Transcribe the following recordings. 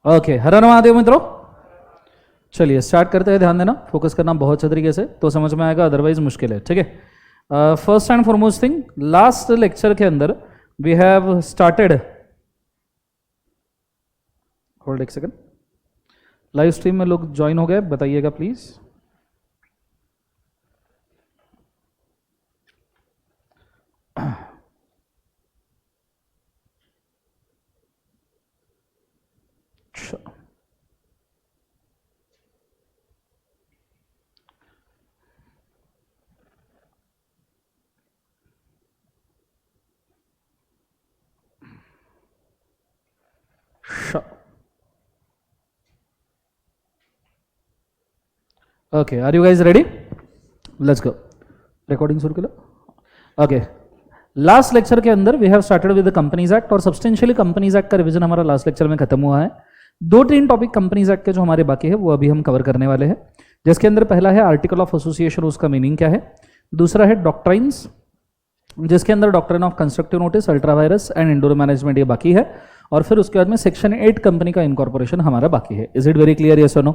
Okay, हर हर महादेव मित्रों। चलिए start करते हैं। ध्यान देना, फोकस करना बहुत अच्छे तरीके से तो समझ में आएगा, अदरवाइज मुश्किल है। ठीक है, first and foremost thing, last lecture के अंदर वी हैव स्टार्टेड, होल्ड एक सेकंड, लाइव स्ट्रीम में लोग ज्वाइन हो गए, बताइएगा please. Okay, are you guys ready? Let's go. Recording शुरू करो। ओके, लास्ट लेक्चर के अंदर we have started with the companies act, और सब्सटेंशियली कंपनीज एक्ट का रिवीजन हमारा लास्ट लेक्चर में खत्म हुआ है। 2-3 टॉपिक कंपनीज एक्ट के जो हमारे बाकी है वो अभी हम कवर करने वाले हैं, जिसके अंदर पहला है आर्टिकल ऑफ एसोसिएशन, उसका मीनिंग क्या है। दूसरा है डॉक्ट्राइन्स, जिसके अंदर doctrine of constructive notice, ultra vires and indoor management ये बाकी है। और फिर उसके बाद में सेक्शन 8 कंपनी का इनकॉर्पोरेशन हमारा बाकी है। Is it very clear? Yes और नो?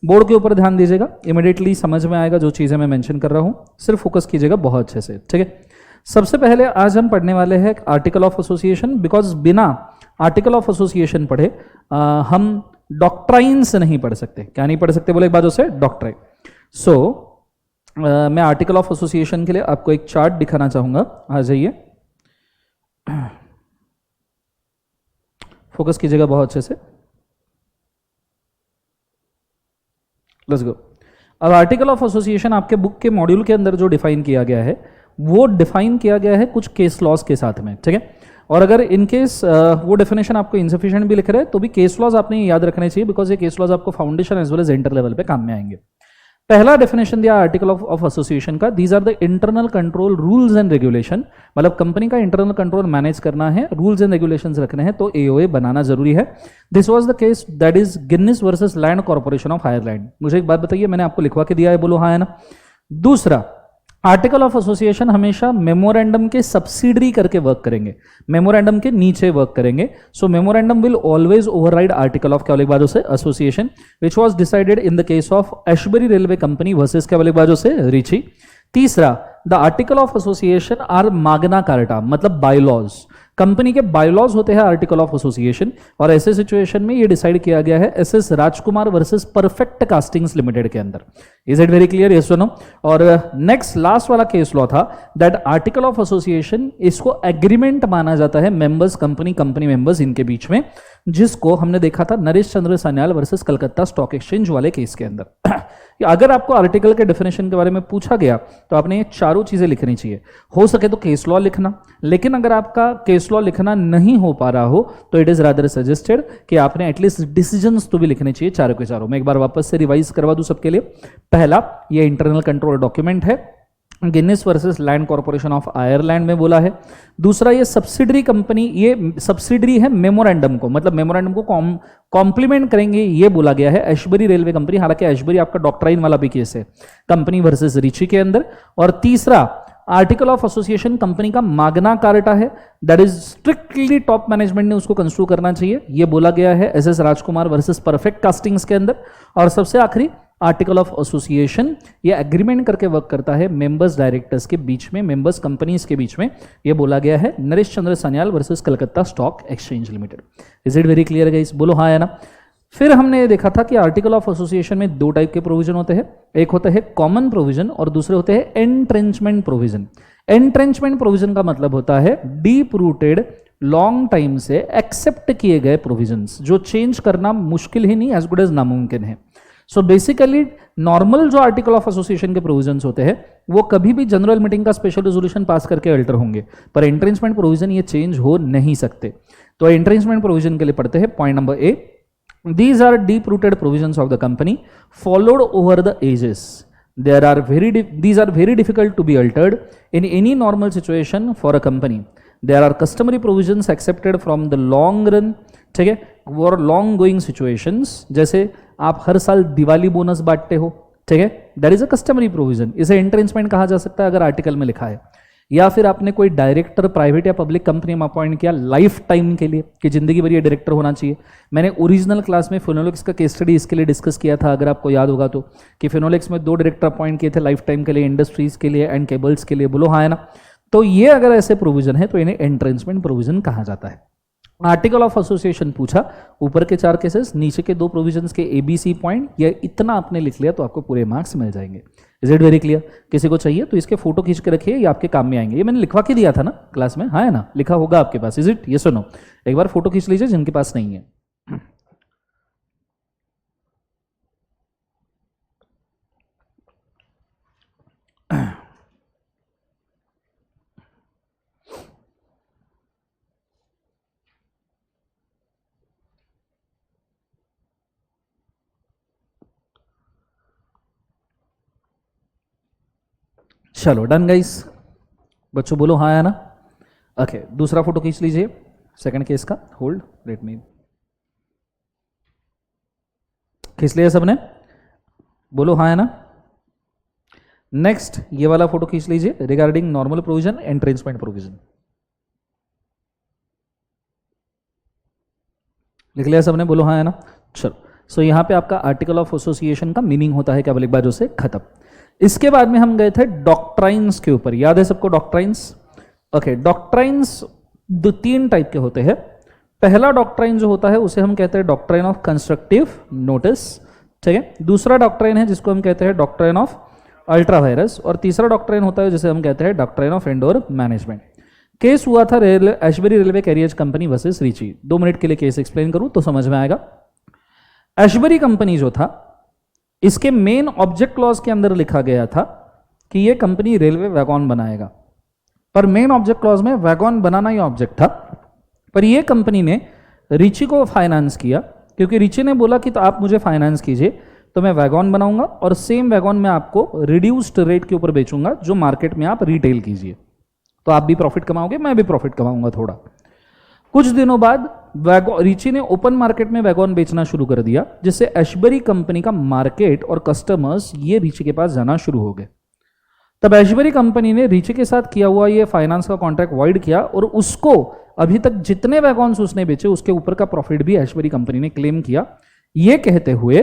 बोर्ड के ऊपर ध्यान दीजिएगा, इमीडिएटली समझ में आएगा जो चीजें मैं मेंशन कर रहा हूं, सिर्फ फोकस कीजिएगा बहुत अच्छे से। ठीक है, सबसे पहले आज हम पढ़ने वाले हैं आर्टिकल ऑफ एसोसिएशन, बिकॉज बिना आर्टिकल ऑफ एसोसिएशन पढ़े हम डॉक्ट्राइन्स नहीं पढ़ सकते। क्या नहीं पढ़ सकते बोले एक बात से? डॉक्ट्राइन। सो मैं आर्टिकल ऑफ एसोसिएशन के लिए आपको एक चार्ट दिखाना चाहूंगा। आ जाइए, फोकस कीजिएगा बहुत अच्छे से। Let's go. अब आर्टिकल ऑफ एसोसिएशन आपके बुक के मॉड्यूल के अंदर जो डिफाइन किया गया है वो डिफाइन किया गया है कुछ केस लॉज के साथ में। ठीक है, और अगर इन केस वो डेफिनेशन आपको इनसफिशिएंट भी लिख रहे हैं तो भी केस लॉज आपने याद रखने चाहिए, बिकॉज ये केस लॉज आपको foundation as well as inter level पे काम में आएंगे। पहला डेफिनेशन दिया आर्टिकल ऑफ एसोसिएशन का, these are the internal control rules and regulation, मतलब कंपनी का इंटरनल कंट्रोल मैनेज करना है, रूल्स एंड रेगुलेशंस रखने हैं तो एओए बनाना जरूरी है। This was the case, that is Guinness versus Land Corporation of Ireland. मुझे एक बात बताइए, मैंने आपको लिखवा के दिया है, बोलो हाँ है ना? दूसरा, आर्टिकल ऑफ एसोसिएशन हमेशा मेमोरेंडम के सब्सिडरी करके वर्क करेंगे, मेमोरेंडम के नीचे वर्क करेंगे। So memorandum will always override article of क्या वाली बाजू से? Association, which was decided in the case of Ashbury Railway Company versus क्या वाली बाजू से? रिची। तीसरा, the article of association are Magna Carta, मतलब बायलॉज। कंपनी के बायलॉज होते हैं आर्टिकल ऑफ एसोसिएशन, और ऐसे सिचुएशन में ये डिसाइड किया गया है एसएस राजकुमार वर्सेस परफेक्ट कास्टिंग्स लिमिटेड के अंदर। Is it very clear? Yes और नो? और नेक्स्ट लास्ट वाला केस लॉ था दैट आर्टिकल ऑफ एसोसिएशन, इसको एग्रीमेंट माना जाता है मेंबर्स, कंपनी मेंबर्स इनके बीच में, जिसको हमने देखा था Naresh Chandra Sanyal versus Calcutta stock exchange वाले केस के अंदर। अगर आपको आर्टिकल के डेफिनेशन के बारे में पूछा गया तो आपने ये चारों चीजें लिखनी चाहिए। हो सके तो केस लॉ लिखना, लेकिन अगर आपका केस लॉ लिखना नहीं हो पा रहा हो तो इट इज रादर सजेस्टेड कि आपने एटलीस्ट डिसीजंस तो भी लिखने चाहिए चारों के चारों। मैं एक बार वापस से रिवाइज करवा दूं सबके लिए। पहला, ये इंटरनल कंट्रोल डॉक्यूमेंट है, Guinness versus Land Corporation of Ireland में बोला है। दूसरा, ये सब्सिडरी कंपनी, ये सब्सिडरी है मेमोरेंडम को, मतलब मेमोरेंडम को कॉम्प्लीमेंट करेंगे ये बोला गया है एशबरी रेलवे कंपनी। हालांकि एशबरी आपका डॉक्ट्राइन वाला भी केस है, कंपनी वर्सेस रिची के अंदर। और तीसरा, आर्टिकल ऑफ एसोसिएशन कंपनी का माग्ना कार्टा है, that is strictly top management ने उसको कंस्ट्रू करना चाहिए, ये बोला गया है एसएस राजकुमार वर्सेस परफेक्ट कास्टिंग्स के अंदर। और सबसे आखिरी, आर्टिकल ऑफ एसोसिएशन ये एग्रीमेंट करके वर्क करता है मेंबर्स डायरेक्टर्स के बीच में, मेंबर्स कंपनीज के बीच में, ये बोला गया है Naresh Chandra Sanyal versus Calcutta stock exchange limited. Is it very clear guys? बोलो हाँ है ना? फिर हमने ये देखा था कि आर्टिकल ऑफ एसोसिएशन में 2 टाइप के प्रोविजन होते हैं, एक होता है कॉमन प्रोविजन और दूसरे होते हैं एंट्रेंचमेंट प्रोविजन। एंट्रेंचमेंट प्रोविजन का मतलब होता है डीप रूटेड, लॉन्ग टाइम से एक्सेप्ट किए गए प्रोविजंस, जो चेंज करना मुश्किल ही नहीं, एज गुड एज नामुमकिन है। सो बेसिकली नॉर्मल जो आर्टिकल ऑफ एसोसिएशन के प्रोविजंस होते हैं वो कभी भी जनरल मीटिंग का स्पेशल रेजोल्यूशन पास करके अल्टर होंगे, पर एंट्रेंचमेंट प्रोविजन ये चेंज हो नहीं सकते। तो एंट्रेंचमेंट प्रोविजन के लिए पढ़ते हैं point number A, these are deep rooted provisions of the company followed over the ages. These are very difficult to be altered in any normal situation for a company. There are customary provisions accepted from the long run, ठीक है, for long going situations, जैसे आप हर साल Diwali bonus बांटते हो, ठीक है, that is a customary provision, इसे एंट्रेंचमेंट कहा जा सकता है अगर आर्टिकल में लिखा है। या फिर आपने कोई डायरेक्टर प्राइवेट या पब्लिक कंपनी में अपॉइंट किया लाइफ टाइम के लिए कि जिंदगी भर ये डायरेक्टर होना चाहिए। मैंने ओरिजिनल क्लास में फिनोलेक्स का केस स्टडी इसके लिए डिस्कस किया था, अगर आपको याद होगा तो, कि फिनोलेक्स में 2 डायरेक्टर अपॉइंट किए थे लाइफ टाइम के लिए, इंडस्ट्रीज के लिए एंड केबल्स के लिए। बोलो हाँ है ना। तो ये अगर ऐसे प्रोविजन है तो इन्हें एंट्रेंसमेंट प्रोविजन कहा जाता है। आर्टिकल ऑफ एसोसिएशन पूछा, ऊपर के 4 केसेस, नीचे के 2 प्रोविजंस के ABC पॉइंट, ये इतना आपने लिख लिया तो आपको पूरे मार्क्स मिल जाएंगे। Is it very clear? किसी को चाहिए तो इसके फोटो खींच के रखिए, ये आपके काम में आएंगे। ये मैंने लिखवा के दिया था ना क्लास में, हाँ है ना, लिखा होगा आपके पास। Is it? ये सुनो, एक बार फोटो खींच लीजिए जिनके पास नहीं है। चलो डन गाइस, बच्चों बोलो हाँ है ना। ओके, दूसरा फोटो खींच लीजिए सेकंड केस का। होल्ड, लेट मी, खींच लिया सबने? बोलो हाँ है ना। नेक्स्ट ये वाला फोटो खींच लीजिए रिगार्डिंग नॉर्मल प्रोविजन, एंट्रेंसमेंट प्रोविजन। लिख लिया सबने? बोलो हाँ है ना। चलो, सो यहाँ पे आपका आर्टिकल ऑफ एसोसिएशन का मीनिंग होता है क्या बोले, एक बार से खत्म। इसके बाद में हम गए थे डॉक्ट्राइन्स के ऊपर, याद है सबको डॉक्ट्राइन्स? ओके, डॉक्ट्राइन्स 3 टाइप के होते हैं। पहला डॉक्ट्राइन जो होता है उसे हम कहते हैं डॉक्ट्राइन ऑफ कंस्ट्रक्टिव नोटिस, ठीक है। दूसरा डॉक्ट्राइन है जिसको हम कहते हैं डॉक्ट्राइन ऑफ अल्ट्रा वायरस, और तीसरा डॉक्ट्राइन होता है जिसे हम कहते हैं doctrine of indoor management. Case हुआ था Ashbury Railway Carriers Company versus Riche. 2 minute के लिए केस एक्सप्लेन करूं तो समझ में आएगा। एशबरी कंपनी जो था, इसके मेन ऑब्जेक्ट क्लॉज के अंदर लिखा गया था कि ये कंपनी रेलवे वैगॉन बनाएगा, पर मेन ऑब्जेक्ट क्लॉज में वैगॉन बनाना ही ऑब्जेक्ट था। पर ये कंपनी ने रीची को फाइनेंस किया, क्योंकि रीची ने बोला कि तो आप मुझे फाइनेंस कीजिए तो मैं वैगॉन बनाऊंगा और सेम वैगॉन मैं आपको रिड्यूस्ड रेट के ऊपर बेचूंगा जो मार्केट में आप रिटेल कीजिए, तो आप भी प्रॉफिट कमाओगे, मैं भी प्रॉफिट कमाऊंगा थोड़ा। कुछ दिनों बाद रीची ने ओपन मार्केट में वैगॉन बेचना शुरू कर दिया, जिससे एशबरी कंपनी का मार्केट और कस्टमर्स ये रीची के पास जाना शुरू हो गए। तब एशबरी कंपनी ने रीची के साथ किया हुआ ये फाइनेंस का कॉन्ट्रैक्ट वॉइड किया, और उसको अभी तक जितने वैगॉन्स उसने बेचे उसके ऊपर का प्रॉफिट भी एशबरी कंपनी ने क्लेम किया, ये कहते हुए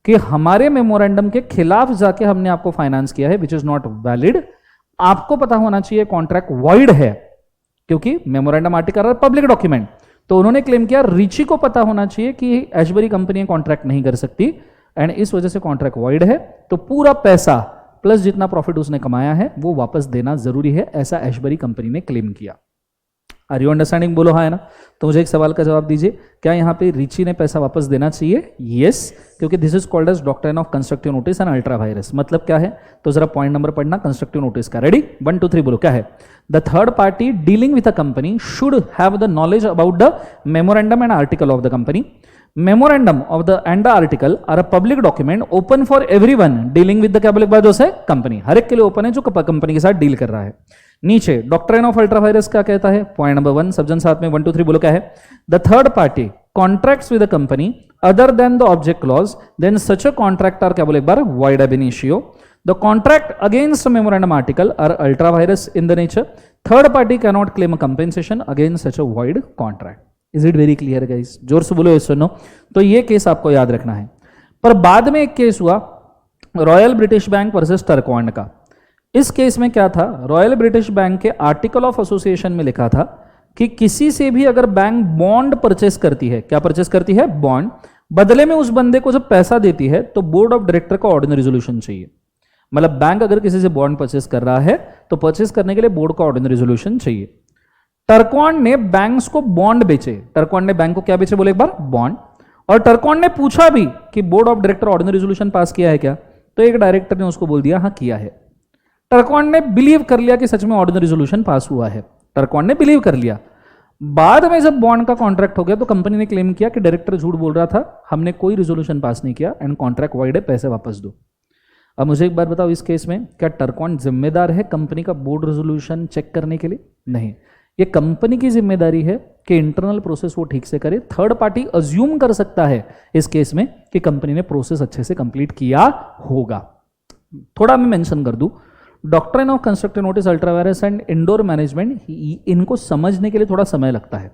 कि हमारे मेमोरेंडम के खिलाफ जाके हमने आपको फाइनेंस किया है, विच इज नॉट वैलिड। आपको पता होना चाहिए कॉन्ट्रैक्ट वॉइड है, क्योंकि मेमोरेंडम आर्टिकल पब्लिक डॉक्यूमेंट। तो उन्होंने क्लेम किया रीची को पता होना चाहिए कि एशबरी कंपनी कॉन्ट्रैक्ट नहीं कर सकती, एंड इस वजह से कॉन्ट्रैक्ट वॉइड है, तो पूरा पैसा प्लस जितना प्रॉफिट उसने कमाया है वो वापस देना जरूरी है, ऐसा एशबरी कंपनी ने क्लेम किया। Are you understanding? बोलो हाँ है ना। तो मुझे एक सवाल का जवाब दीजिए, क्या यहाँ पे रीची ने पैसा वापस देना चाहिए? यस, क्योंकि this is called as doctrine of constructive notice and ultra vires. मतलब क्या है, तो जरा पॉइंट नंबर पढ़ना कंस्ट्रक्टिव नोटिस का। रेडी? 1 2 3 बोलो क्या है। The third party dealing with a company should have the knowledge about the memorandum and article of the company. Memorandum of the and the article are a public document open for everyone dealing with the क्या बोले जो है company, हर एक के लिए open है जो company के साथ डील कर रहा है। नीचे डॉक्ट्राइन ऑफ अल्ट्रा वायरस क्या कहता है, पॉइंट नंबर 1, सबजन साथ में 1 2 3 बोलो क्या है। The third party contracts with the company other than the object clause, then such a contract are क्या बोले एक बार void ab initio. The contract against a memorandum article are ultra virus in the nature. Third party cannot claim a compensation against such a void contract. Is it very clear guys? जोर से बोलो, सुनो। तो ये case आपको याद रखना है। पर बाद में एक केस हुआ रॉयल ब्रिटिश बैंक वर्सेस टर्कॉन्ड का। इस केस में क्या था, रॉयल ब्रिटिश बैंक के आर्टिकल ऑफ एसोसिएशन में लिखा था कि किसी से भी अगर बैंक बॉन्ड परचेस करती है, क्या परचेस करती है? बॉन्ड। बदले में उस बंदे को जब पैसा देती है तो बोर्ड ऑफ डायरेक्टर का ऑर्डिनरी रेजोल्यूशन चाहिए। मतलब बैंक अगर किसी से बॉन्ड परचेस कर रहा है तो परचेस करने के लिए बोर्ड का ऑर्डिनरी रेजोल्यूशन चाहिए। टर्कॉन्ड ने बैंक्स को बॉन्ड बेचे। टर्कॉन्ड ने बैंक को क्या बेचे बोले एक बार? बॉन्ड। और टर्कॉन्ड ने पूछा भी कि board of director ordinary resolution pass किया है क्या, तो एक डायरेक्टर ने उसको बोल दिया हाँ किया है। टर्कॉन्ड ने बिलीव कर लिया कि सच में ऑर्डिनरी रेजोल्यूशन पास हुआ है, टर्कॉन्ड ने बिलीव कर लिया। बाद में जब बॉन्ड का कॉन्ट्रैक्ट हो गया तो कंपनी ने क्लेम किया कि डायरेक्टर झूठ बोल रहा था, हमने कोई रेजोल्यूशन पास नहीं किया एंड कॉन्ट्रैक्ट वॉइड है, पैसे वापस दो। अब मुझे एक बात बताओ, इस केस में क्या टर्कॉन्ड जिम्मेदार है कंपनी का बोर्ड रेजोल्यूशन चेक करने के लिए? नहीं, ये कंपनी की जिम्मेदारी है कि इंटरनल प्रोसेस वो ठीक से करे। थर्ड पार्टी अज्यूम कर सकता है इस केस में कि कंपनी ने प्रोसेस अच्छे से कंप्लीट किया होगा। थोड़ा मैं मेंशन कर दूं, doctrine of constructive notice, ultra vires and indoor management, इनको समझने के लिए थोड़ा समय लगता है।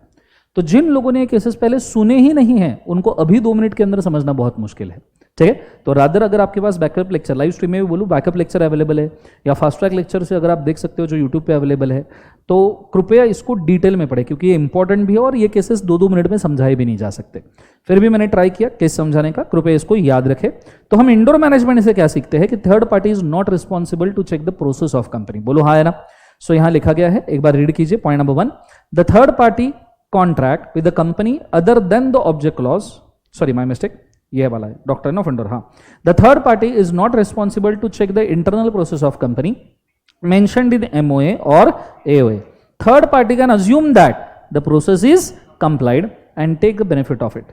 तो जिन लोगों ने ये केसेस पहले सुने ही नहीं है उनको अभी 2 मिनट के अंदर समझना बहुत मुश्किल है, ठीक है। तो रादर अगर आपके पास बैकअप लेक्चर, लाइव स्ट्रीम में भी बोलूँ बैकअप लेक्चर अवेलेबल है, या फास्ट ट्रैक लेक्चर से अगर आप देख सकते हो जो यूट्यूब पे अवेलेबल है, तो कृपया इसको डिटेल में पढ़े क्योंकि ये इंपॉर्टेंट भी है और ये केसेस 2-2 मिनट में समझाए भी नहीं जा सकते। फिर भी मैंने ट्राई किया केस समझाने का, कृपया इसको याद रखें। तो हम इंडोर मैनेजमेंट से क्या सीखते हैं कि third party is not responsible to check the process of company. बोलो हाँ है ना। सो यहां लिखा गया है, एक बार रीड कीजिए। Point number 1, the third party contract with the company other than the object clause, sorry my mistake, ये वाला है डॉक्ट्रिन ऑफ इंडोर। हाँ, the third party is not responsible to check the internal process of company mentioned in MOA or AOA. Third party can assume that the process is complied and take the benefit of it.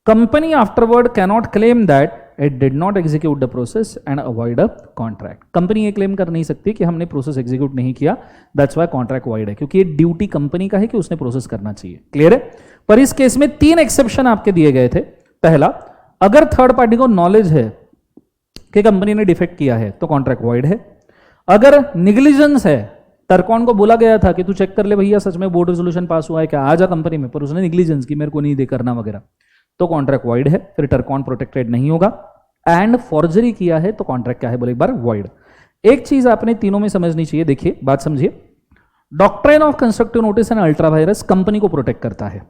Company afterward cannot claim that it did not execute the process and avoid a contract. Company ये claim कर नहीं सकती कि हमने process execute नहीं किया, that's why contract wide है, क्योंकि ये ड्यूटी कंपनी का है कि उसने प्रोसेस करना चाहिए। क्लियर है। पर इस केस में 3 एक्सेप्शन आपके दिए गए थे। पहला, अगर थर्ड पार्टी को नॉलेज है कि कंपनी ने डिफेक्ट किया है तो कॉन्ट्रैक्ट वाइड है। अगर निग्लिजेंस है, टर्कॉन को बोला गया था कि तू चेक कर ले भैया सच में बोर्ड रेजोल्यूशन पास हुआ है क्या, आ जा कंपनी में, पर उसने निग्लिजेंस की, मेरे को नहीं दे करना वगैरह, तो कॉन्ट्रैक्ट वाइड है, फिर टर्कॉन प्रोटेक्टेड नहीं होगा। एंड फॉर्जरी किया है तो कॉन्ट्रैक्ट क्या है, बोले एक बार वाइड। एक चीज आपने तीनों में समझनी चाहिए, देखिए बात समझिए। Doctrine of constructive notice and ultra virus company को प्रोटेक्ट करता है।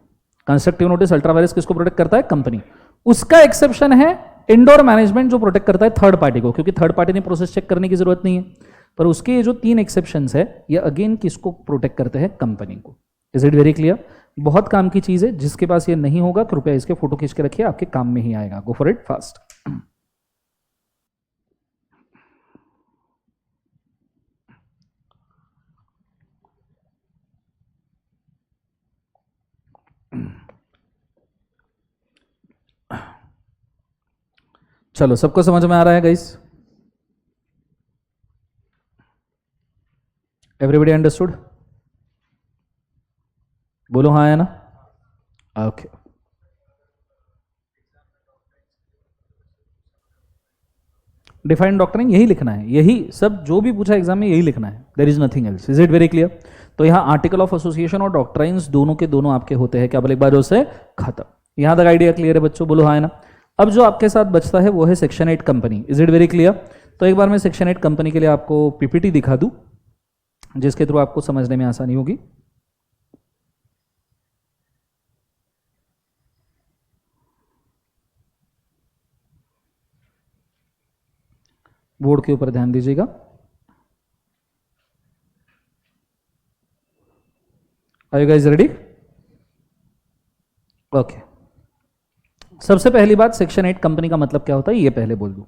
कंस्ट्रक्टिव नोटिस अल्ट्रा वायरस किसको प्रोटेक्ट करता है, कंपनी। उसका एक्सेप्शन है इंडोर मैनेजमेंट जो प्रोटेक्ट करता है थर्ड पार्टी को, क्योंकि थर्ड पार्टी ने प्रोसेस चेक करने की जरूरत नहीं है। पर उसके ये जो 3 एक्सेप्शंस है ये अगेन किसको प्रोटेक्ट करते हैं, कंपनी को। Is it very clear. बहुत काम की चीज है, जिसके पास ये नहीं होगा कृपया इसके फोटो खींच के रखिए, आपके काम में ही आएगा। गो फॉर इट फास्ट। चलो, सबको समझ में आ रहा है गाइस? Everybody understood? बोलो हाँ है ना। ओके, डिफाइंड डॉक्ट्रिन यही लिखना है, यही सब जो भी पूछा एग्जाम में यही लिखना है, there is nothing else. Is it very clear. तो यहाँ आर्टिकल ऑफ एसोसिएशन और डॉक्ट्राइंस दोनों के दोनों आपके होते हैं क्या, बोले एक बार उससे खत्म। यहां तक आइडिया क्लियर है बच्चों, बोलो हाँ है ना। अब जो आपके साथ बचता है वो है section 8 company. Is it very clear. तो एक बार मैं सेक्शन 8 कंपनी के लिए आपको पीपीटी दिखा दूं जिसके थ्रू आपको समझने में आसानी होगी। बोर्ड के ऊपर ध्यान दीजिएगा। Are you guys ready? Okay, सबसे पहली बात, सेक्शन 8 कंपनी का मतलब क्या होता है ये पहले बोल दूं।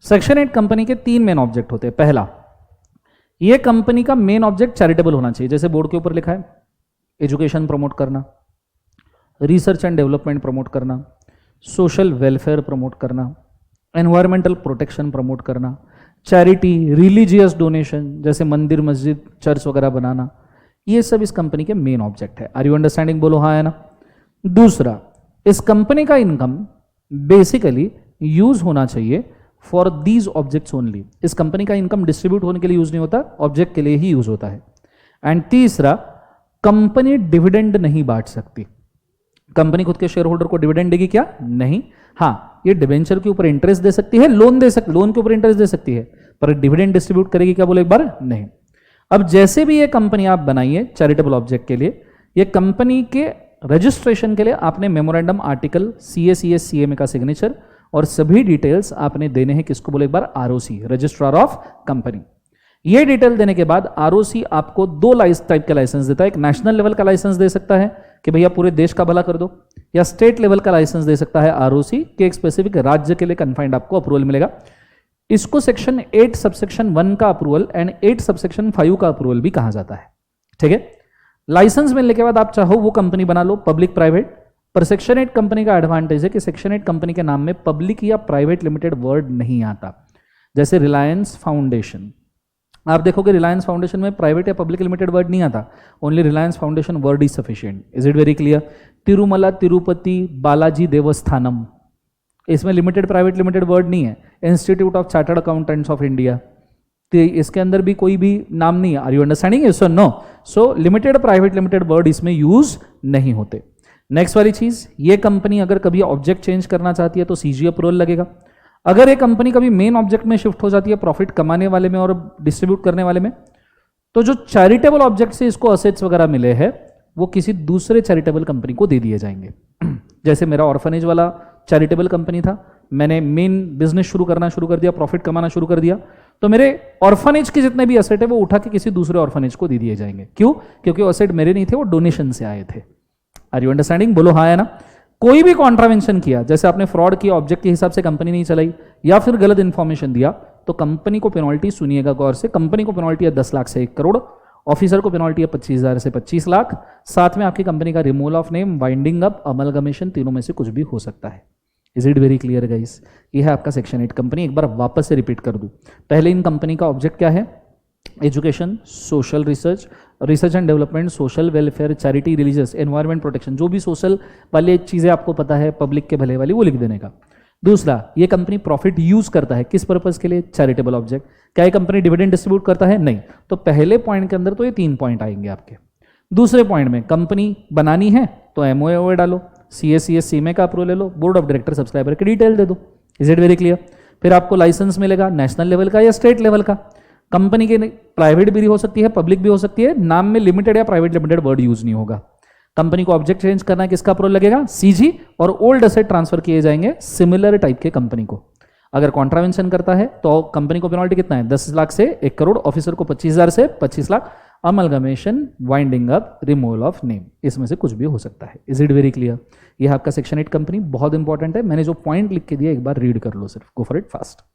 सेक्शन 8 कंपनी के 3 मेन ऑब्जेक्ट होते हैं। पहला, ये कंपनी का मेन ऑब्जेक्ट चैरिटेबल होना चाहिए, जैसे बोर्ड के ऊपर लिखा है, एजुकेशन प्रमोट करना, रिसर्च एंड डेवलपमेंट प्रमोट करना, सोशल वेलफेयर प्रमोट करना, एनवायरमेंटल प्रोटेक्शन प्रमोट करना, चैरिटी, रिलीजियस डोनेशन जैसे मंदिर मस्जिद चर्च वगैरह बनाना, ये सब इस कंपनी के मेन ऑब्जेक्ट है। Are you understanding? बोलो हाँ है ना। दूसरा, इस कंपनी का इनकम बेसिकली यूज होना चाहिए फॉर दीज ऑब्जेक्ट्स ओनली। इस कंपनी का इनकम डिस्ट्रीब्यूट होने के लिए यूज नहीं होता, ऑब्जेक्ट के लिए ही यूज होता है। एंड तीसरा, कंपनी डिविडेंड नहीं बांट सकती। कंपनी खुद के शेयर होल्डर को डिविडेंड देगी क्या? नहीं। हाँ, ये डिवेंचर के ऊपर इंटरेस्ट दे सकती है, लोन दे सकती, लोन के ऊपर इंटरेस्ट दे सकती है, पर डिविडेंड डिस्ट्रीब्यूट करेगी क्या, बोले एक बार? नहीं। अब जैसे भी ये कंपनी आप बनाइए चैरिटेबल ऑब्जेक्ट के लिए, ये कंपनी के रजिस्ट्रेशन के लिए आपने मेमोरेंडम आर्टिकल CA/CS CMA का सिग्नेचर और सभी डिटेल्स आपने देने हैं किसको, बोले एक बार? ROC, registrar of company. ये डिटेल देने के बाद ROC आपको 2 टाइप का लाइसेंस देता है। एक नेशनल लेवल का लाइसेंस दे सकता है कि भैया पूरे देश का भला कर दो, या स्टेट लेवल का लाइसेंस दे सकता है ROC के एक स्पेसिफिक राज्य के लिए कन्फाइंड आपको अप्रूवल मिलेगा। इसको सेक्शन 8 सबसेक्शन 1 का अप्रूवल एंड 8 सबसेक्शन 5 का अप्रूवल भी कहा जाता है। ठीक है, लाइसेंस मिलने के बाद आप चाहो वो कंपनी बना लो, पब्लिक प्राइवेट। पर सेक्शन 8 कंपनी का एडवांटेज है कि सेक्शन 8 कंपनी के नाम में पब्लिक या प्राइवेट लिमिटेड वर्ड नहीं आता। जैसे रिलायंस फाउंडेशन, आप देखोगे रिलायंस फाउंडेशन में प्राइवेट या पब्लिक लिमिटेड वर्ड नहीं आता, only Reliance Foundation word is sufficient. Is it very clear. Tirumala Tirupati Balaji Devasthanam, इसमें लिमिटेड प्राइवेट लिमिटेड वर्ड नहीं है। Institute of Chartered Accountants of India, तो इसके अंदर भी कोई भी नाम नहीं है। Are you understanding? यस और no? So limited, private limited word इसमें यूज नहीं होते। नेक्स्ट वाली चीज, ये कंपनी अगर कभी ऑब्जेक्ट चेंज करना चाहती है तो सीजी अप्रूवल लगेगा। अगर ये कंपनी कभी मेन ऑब्जेक्ट में शिफ्ट हो जाती है, प्रॉफिट कमाने वाले में और डिस्ट्रीब्यूट करने वाले में, तो जो चैरिटेबल ऑब्जेक्ट से इसको असेट्स वगैरह मिले हैं वो किसी दूसरे चैरिटेबल कंपनी को दे दिए जाएंगे। जैसे मेरा ऑर्फनेज वाला चैरिटेबल कंपनी था, मैंने मेन बिजनेस शुरू कर दिया, प्रॉफिट कमाना शुरू कर दिया, तो मेरे ऑर्फनेज के जितने भी असेट है वो उठा के किसी दूसरे ऑर्फनेज को दे दिए जाएंगे। क्यों? क्योंकि वो असेट मेरे नहीं थे, वो डोनेशन से आए थे। Are you understanding? बोलो हाँ या ना। कोई भी कॉन्ट्रावेंशन किया, जैसे आपने फ्रॉड किया, ऑब्जेक्ट के हिसाब से कंपनी नहीं चलाई, या फिर गलत इंफॉर्मेशन दिया, तो कंपनी को पेनल्टी, सुनिएगा गौर से, कंपनी को पेनल्टी है 10 लाख से 1 करोड़, ऑफिसर को पेनल्टी है 25,000 से 25 लाख, साथ में आपकी कंपनी का removal of name, winding up, amalgamation, तीनों में से कुछ भी हो सकता है। Is it very clear guys? ये है आपका सेक्शन 8 कंपनी। एक बार वापस से रिपीट कर दूं, पहले इन कंपनी का ऑब्जेक्ट क्या है? Education, social research, research and development, social welfare, charity, religious, environment protection, जो भी सोशल वाली चीज़ें आपको पता है, पब्लिक के भले वाली, वो लिख देने का। दूसरा, ये कंपनी प्रॉफिट यूज करता है किस पर्पज के लिए? Charitable object. क्या ये कंपनी डिविडेंड डिस्ट्रीब्यूट करता है? नहीं। तो पहले पॉइंट के अंदर तो ये 3 पॉइंट आएंगे आपके। दूसरे पॉइंट में कंपनी बनानी है तो एमओए डालो, सीएस सीमे का अप्रूवल ले लो, बोर्ड ऑफ डायरेक्टर सब्सक्राइबर की डिटेल दे दो। Is it very clear? फिर आपको लाइसेंस मिलेगा नेशनल लेवल का या स्टेट लेवल का। कंपनी के प्राइवेट भी हो सकती है, पब्लिक भी हो सकती है, नाम में लिमिटेड या प्राइवेट लिमिटेड वर्ड यूज नहीं होगा। कंपनी को ऑब्जेक्ट चेंज करना है, किसका अप्रूवल लगेगा? सीजी, और ओल्ड एसेट ट्रांसफर किए जाएंगे सिमिलर टाइप के कंपनी को। अगर कॉन्ट्रावेंशन करता है तो कंपनी को पेनल्टी कितना है? 10 लाख से 1 करोड़, ऑफिसर को 25,000 से 25 lakh, amalgamation, winding up, removal of name, इसमें से कुछ भी हो सकता है। Is it very clear? यह आपका सेक्शन 8 कंपनी बहुत इंपॉर्टेंट है। मैंने जो पॉइंट लिख के दिया एक बार रीड कर लो, सिर्फ गो for it fast.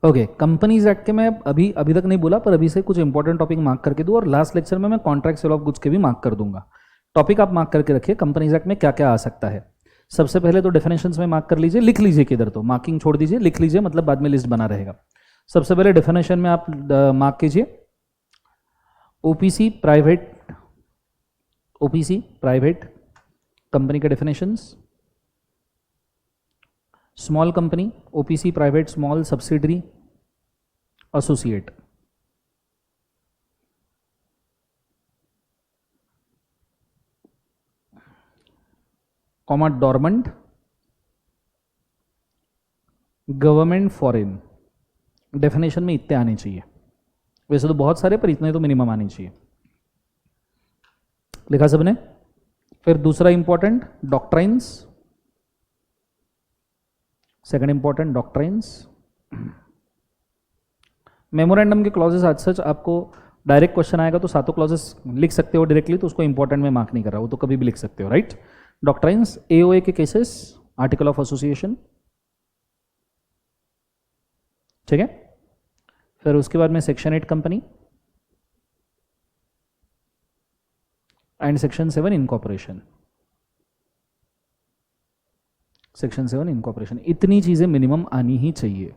Okay, companies act के मैं अभी तक नहीं बोला, पर अभी से कुछ इंपॉर्टेंट टॉपिक मार्क करके दूं, और लास्ट लेक्चर में मैं कॉन्ट्रैक्ट सेल ऑफ गुड्स के भी मार्क कर दूंगा। टॉपिक आप मार्क करके रखिए, कंपनीज एक्ट में क्या क्या आ सकता है। सबसे पहले तो डेफिनेशंस में मार्क कर लीजिए, लिख लीजिए, किधर तो मार्किंग छोड़ दीजिए, लिख लीजिए, मतलब बाद में लिस्ट बना रहेगा। सबसे पहले डेफिनेशन में आप मार्क कीजिए ओपीसी प्राइवेट कंपनी के definitions. Small company, OPC private, small subsidiary, associate. Comma dormant, government, foreign. Definition में इतने आने चाहिए, वैसे तो बहुत सारे, पर इतने तो मिनिमम आने चाहिए। लिखा सबने? फिर दूसरा important, doctrines. Second important, doctrines. Memorandum के क्लॉजेस आज सच आपको डायरेक्ट क्वेश्चन आएगा तो सातों क्लॉजेस लिख सकते हो डायरेक्टली, तो उसको इंपॉर्टेंट में मार्क नहीं कर रहा, वो तो कभी भी लिख सकते हो, राइट? डॉक्ट्राइन्स, एओए के केसेस, आर्टिकल ऑफ एसोसिएशन, ठीक है। फिर उसके बाद में section 8 company and section 7 incorporation. Section 7 incorporation, इतनी चीजें मिनिमम आनी ही चाहिए।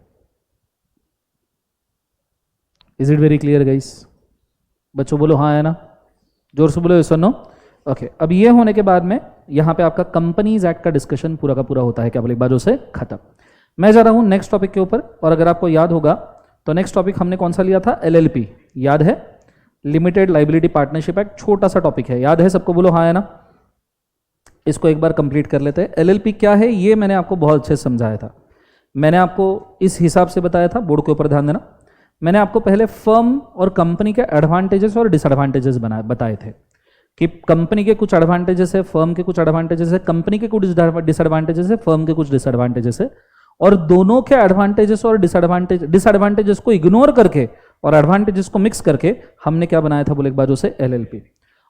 Is it very clear guys? बच्चों बोलो हाँ है ना, जोर से बोलो यस और नो। ओके, अब ये होने के बाद में यहां पे आपका कंपनीज एक्ट का डिस्कशन पूरा का पूरा होता है, क्या बोले, एक बाजू से खत्म। मैं जा रहा हूं नेक्स्ट टॉपिक के ऊपर, और अगर आपको याद होगा तो नेक्स्ट टॉपिक हमने कौन सा लिया था? एलएलपी, याद है? लिमिटेड लाइबिलिटी पार्टनरशिप एक्ट, छोटा सा टॉपिक है, याद है सबको? बोलो हाँ है ना। इसको एक बार कंप्लीट कर लेते हैं। एलएलपी क्या है ये मैंने आपको बहुत अच्छे से समझाया था, मैंने आपको इस हिसाब से बताया था, बोर्ड के ऊपर ध्यान देना। मैंने आपको पहले फर्म और कंपनी के एडवांटेजेस और डिसएडवांटेजेस बताए थे। कि कंपनी के कुछ एडवांटेजेस है, फर्म के कुछ एडवांटेजेस है, कंपनी के कुछ डिसएडवांटेजेस है, फर्म के कुछ डिसएडवांटेजेस है, और दोनों के एडवांटेजेस और डिसएडवांटेजेस को इग्नोर करके और एडवांटेजेस को मिक्स करके हमने क्या बनाया था बोले एक बार उसे एलएलपी।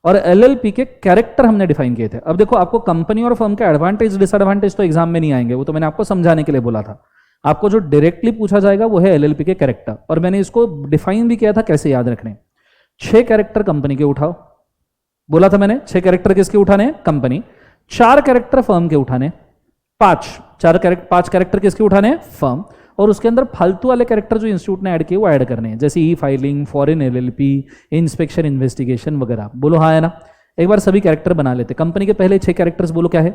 और एलएलपी के कैरेक्टर हमने डिफाइन किए थे। अब देखो आपको कंपनी और फर्म के एडवांटेज डिसएडवांटेज तो एग्जाम में नहीं आएंगे, वो तो मैंने आपको समझाने के लिए बोला था। आपको जो डायरेक्टली पूछा जाएगा वो है एलएलपी के कैरेक्टर, और मैंने इसको डिफाइन भी किया था कैसे याद रखने। 6 कैरेक्टर कंपनी के उठाओ, बोला था मैंने 6 कैरेक्टर किसके उठाने, कंपनी, 4 कैरेक्टर फर्म के उठाने, 5 कैरेक्टर किसके उठाने, फर्म, और उसके अंदर फालतू वाले कैरेक्टर जो इंस्टीट्यूट ने ऐड किए वो ऐड करने हैं, जैसे ई filing, foreign LLP, inspection, investigation वगैरह। बोलो हाँ है ना। एक बार सभी कैरेक्टर बना लेते। कंपनी के पहले 6 कैरेक्टर्स बोलो क्या है,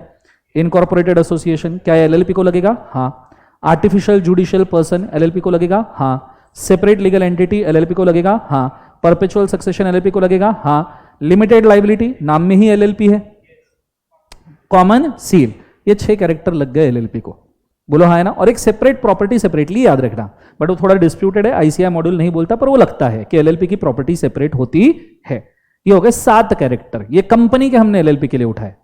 इनकॉर्पोरेटेड एसोसिएशन, क्या एलएलपी को लगेगा, हाँ। आर्टिफिशियल जुडिशियल पर्सन एलएलपी को लगेगा, हाँ। सेपरेट लीगल एंटिटी एलएलपी को लगेगा, हाँ। परपेचुअल सक्सेशन एलएलपी को लगेगा, हाँ। लिमिटेड लाइबिलिटी नाम में ही एलएलपी है। कॉमन सील, ये 6 कैरेक्टर लग गए एलएलपी को, बोलो हाँ है ना। और एक सेपरेट प्रॉपर्टी सेपरेटली याद रखना, बट वो थोड़ा डिस्प्यूटेड है, आईसीआई मॉड्यूल नहीं बोलता, पर वो लगता है कि एलएलपी की प्रॉपर्टी सेपरेट होती है। ये हो गए 7 कैरेक्टर, ये कंपनी के हमने एलएलपी के लिए उठाए।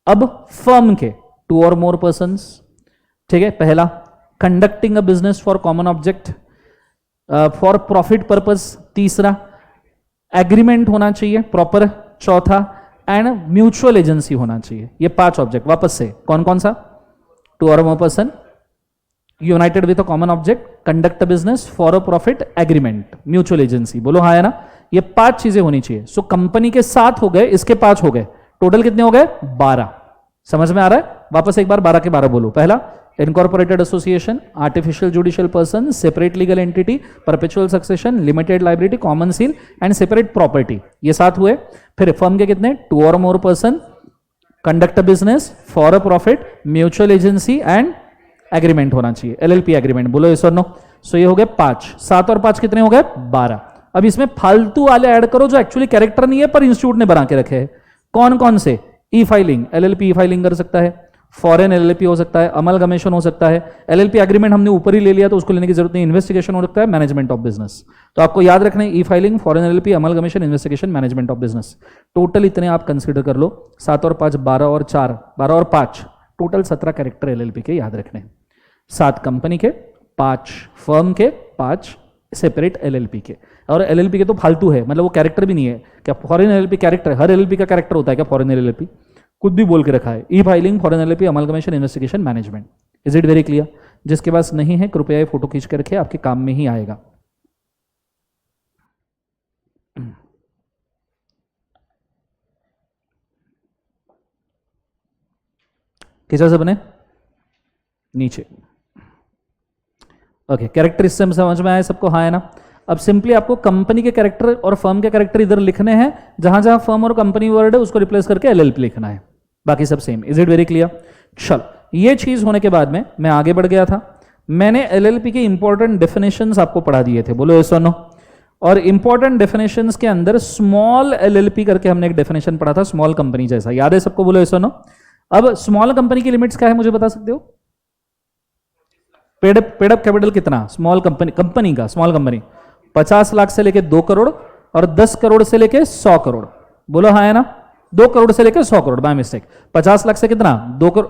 अब फर्म के 2 और मोर पर्संस, ठीक है। पहला conducting a business for common object for profit purpose, तीसरा एग्रीमेंट होना चाहिए प्रॉपर, चौथा एंड म्यूचुअल एजेंसी होना चाहिए। ये 5 ऑब्जेक्ट वापस से कौन कौन सा, 2 और more person, United with a common object, conduct a business for a profit, agreement, mutual agency. बोलो हाँ है ना। ये 5 चीजें होनी चाहिए। सो कंपनी के 7 हो गए, इसके 5 हो गए, टोटल कितने हो गए, 12। समझ में आ रहा है। वापस एक बार 12 के 12 बोलो। पहला incorporated association, artificial judicial person, separate legal entity, perpetual succession, limited liability, common seal and separate property, ये 7 हुए। फिर फर्म के कितने, 2 और more person, conduct a business for a profit, mutual agency and agreement होना चाहिए, एलएलपी एग्रीमेंट। बोलो yes और नो। सो ये हो गए 5, 7 और 5 कितने हो गए, 12। अब इसमें फालतू वाले ऐड करो जो एक्चुअली कैरेक्टर नहीं है पर इंस्टीट्यूट ने बना के रखे हैं। कौन कौन से, ई फाइलिंग, एलएलपी ई फाइलिंग कर सकता है, फॉरेन एलएलपी हो सकता है, अमलगमेशन हो सकता है, एलएलपी एग्रीमेंट हमने ऊपर ही ले लिया तो उसको लेने की जरूरत नहीं, इन्वेस्टिगेशन हो सकता है, मैनेजमेंट ऑफ बिजनेस। तो आपको याद रखना है ई filing, foreign LLP, amalgamation, investigation, management of business. Total इतने आप कंसिडर कर लो, 7 और 5 12 और 4 12 और 5 टोटल 17 कैरेक्टर एलएलपी के याद रखने हैं। 7 कंपनी के, 5 फर्म के, 5 सेपरेट एलएलपी के। और एलएलपी के तो फालतू है, मतलब वो कैरेक्टर भी नहीं है। क्या फॉरेन एलएलपी कैरेक्टर, हर एलएलपी का कैरेक्टर होता है क्या फॉरेन एलएलपी, खुद भी बोल के रखा है, ई filing, foreign LLP, amalgamation, investigation, management. Is it very clear. जिसके पास नहीं है कृपया ये फोटो खींच कर रखे, आपके काम में ही आएगा। किस से बने, नीचे। ओके, कैरेक्टर इससे समझ में आया सबको, हाँ है ना। अब सिंपली आपको कंपनी के कैरेक्टर और फर्म के कैरेक्टर इधर लिखने हैं, जहां जहां फर्म और कंपनी वर्ड है उसको रिप्लेस करके एलएलपी लिखना है, बाकी सब same. Is it very clear. चल, ये चीज होने के बाद में मैं आगे बढ़ गया था। मैंने एलएलपी के इंपॉर्टेंट डेफिनेशंस आपको पढ़ा दिए थे, बोलो यस और नो। और इंपॉर्टेंट डेफिनेशंस के अंदर स्मॉल एलएलपी करके हमने एक डेफिनेशन पढ़ा था, स्मॉल कंपनी जैसा, याद है सबको, बोलो यस और नो। अब स्मॉल कंपनी की लिमिट्स क्या है मुझे बता सकते हो। पेडअप कैपिटल कितना, स्मॉल कंपनी का, स्मॉल कंपनी 50 लाख से लेके 2 करोड़ और 10 करोड़ से लेके 100 करोड़। बोलो हाँ है ना। 2 करोड़ से लेके 100 करोड़, माय मिस्टेक। 50 लाख से कितना, 2 करोड़,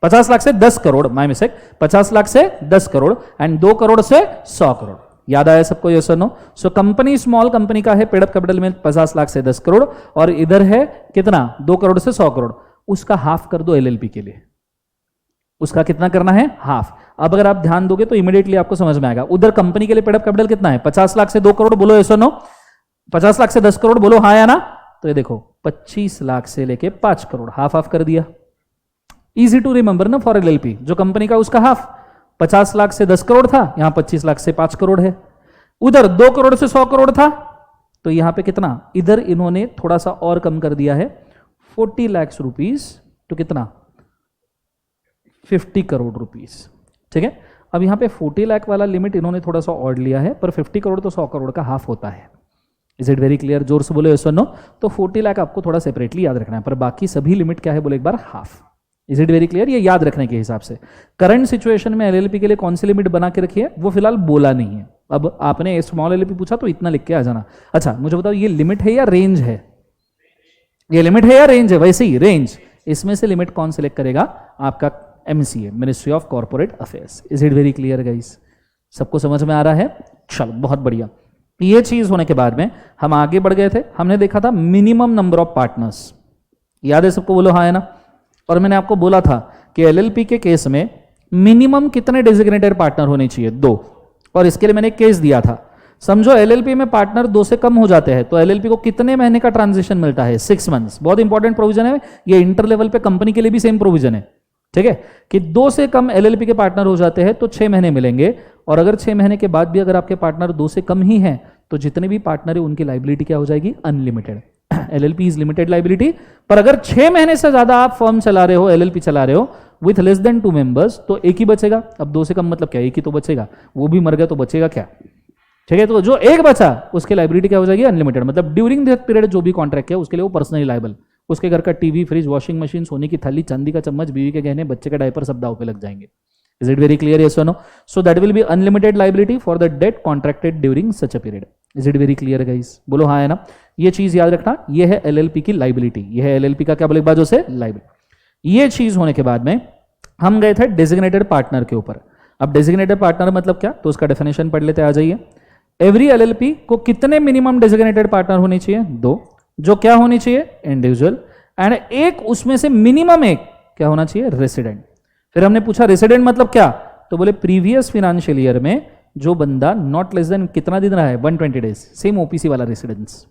50 लाख से 10 करोड़, माय मिस्टेक। 50 लाख से 10 करोड़ एंड 2 करोड़ से 100 करोड़। याद आया सबको, यस और no. So company small company का है पेडअप कैपिटल में 50 लाख से 10 करोड़, और इधर है कितना, 2 करोड़ से 100 करोड़। उसका हाफ कर दो एलएलपी के लिए, उसका कितना करना है, हाफ। अब अगर आप ध्यान दोगे तो इमीडिएटली आपको समझ में आएगा। उधर कंपनी के लिए पेडअप कैपिटल कितना है, 50 लाख से 2 करोड़, बोलो यस और नो। 50 लाख से 10 करोड़, बोलो हाँ या ना। तो ये देखो 25 लाख से लेके 5 करोड़, हाफ हाफ कर दिया। इजी टू रिमेंबर ना फॉर एलएलपी। जो कंपनी का उसका हाफ 50 लाख से 10 करोड़ था, यहां 25 लाख से 5 करोड़ है। उधर 2 करोड़ से 100 करोड़ था, तो यहां पे कितना, इधर इन्होंने थोड़ा सा और कम कर दिया है, 40 लाख रुपीज तो कितना, 50 करोड़ रुपीस। ठीक है। अब यहां पे 40 लाख वाला लिमिट इन्होंने थोड़ा सा और लिया है, पर 50 करोड़ तो 100 करोड़ का हाफ होता है। Is it very clear. जोर से बोले यस और नो। तो 40 लाख आपको थोड़ा सेपरेटली याद रखना है, पर बाकी सभी लिमिट क्या है बोले एक बार, half. Is it very clear. ये याद रखने के हिसाब से करंट सिचुएशन में एलएलपी के लिए कौन सी लिमिट बना के रखी है वो फिलहाल बोला नहीं है। अब आपने स्मॉल एलएलपी पूछा तो इतना लिख के आ जाना। अच्छा मुझे बताओ, ये लिमिट है या रेंज है, ये लिमिट है या रेंज है? वैसे ही रेंज। इसमें से लिमिट कौन सिलेक्ट करेगा? आपका MCA, ministry of corporate affairs. Is it very clear guys? सबको समझ में आ रहा है? चलो बहुत बढ़िया। ये चीज होने के बाद में हम आगे बढ़ गए थे, हमने देखा था मिनिमम नंबर ऑफ पार्टनर्स। याद है सबको? बोलो हाँ है ना। और मैंने आपको बोला था कि LLP के केस में मिनिमम कितने डेजिग्नेटेड पार्टनर होने चाहिए? 2। और इसके लिए मैंने एक केस दिया था। समझो LLP में पार्टनर 2 से कम हो जाते हैं तो LLP को कितने महीने का ट्रांजिशन मिलता है? 6 मंथ्स। बहुत इंपॉर्टेंट प्रोविजन है ये, इंटर लेवल पे कंपनी के लिए भी सेम प्रोविजन है, ठीक है, कि 2 से कम LLP के पार्टनर हो जाते हैं तो 6 महीने मिलेंगे। और अगर 6 महीने के बाद भी अगर आपके पार्टनर 2 से कम ही हैं तो जितने भी पार्टनर है उनकी लाइबिलिटी क्या हो जाएगी? Unlimited. LLP is limited liability. पर अगर 6 महीने से ज्यादा आप फर्म चला रहे हो, LLP चला रहे हो विथ लेस देन 2 मेंबर्स, तो एक ही बचेगा। अब 2 से कम मतलब क्या? एक ही तो बचेगा, वो भी मर गया तो बचेगा क्या? ठीक है, तो जो एक बचा उसकी लाइबिलिटी क्या हो जाएगी? अनलिमिटेड। मतलब ड्यूरिंग दैट पीरियड जो भी कॉन्ट्रैक्ट है उसके लिए वो पर्सनली लाइबल। उसके घर का टीवी, फ्रिज, वॉशिंग मशीन, सोने की थाली, चांदी का चम्मच, बीवी के गहने, बच्चे का डायपर सब दाव पे लग जाएंगे। Is it very clear? Yes और no? So that will be unlimited liability for the debt contracted during such a period. Is it very clear guys? बोलो हाँ है ना। ये चीज याद रखना, ये है LLP की लाइबिलिटी। ये है LLP का क्या बोले बाजू से? लाइबिलिटी। ये चीज होने के बाद में हम गए थे डेजिग्नेटेड पार्टनर के ऊपर। अब डेजिग्नेटेड पार्टनर मतलब क्या? तो उसका डेफिनेशन पढ़ लेते, आ जाइए। एवरी LLP को कितने मिनिमम डेजिग्नेटेड पार्टनर होने चाहिए? 2। जो क्या होनी चाहिए? इंडिविजुअल। एंड एक उसमें से मिनिमम एक क्या होना चाहिए? रेसिडेंट। फिर हमने पूछा रेसिडेंट मतलब क्या? तो बोले प्रीवियस फाइनेंशियल ईयर में जो बंदा नॉट लेस देन कितना दिन रहा है? 120 डेज। सेम OPC वाला residence.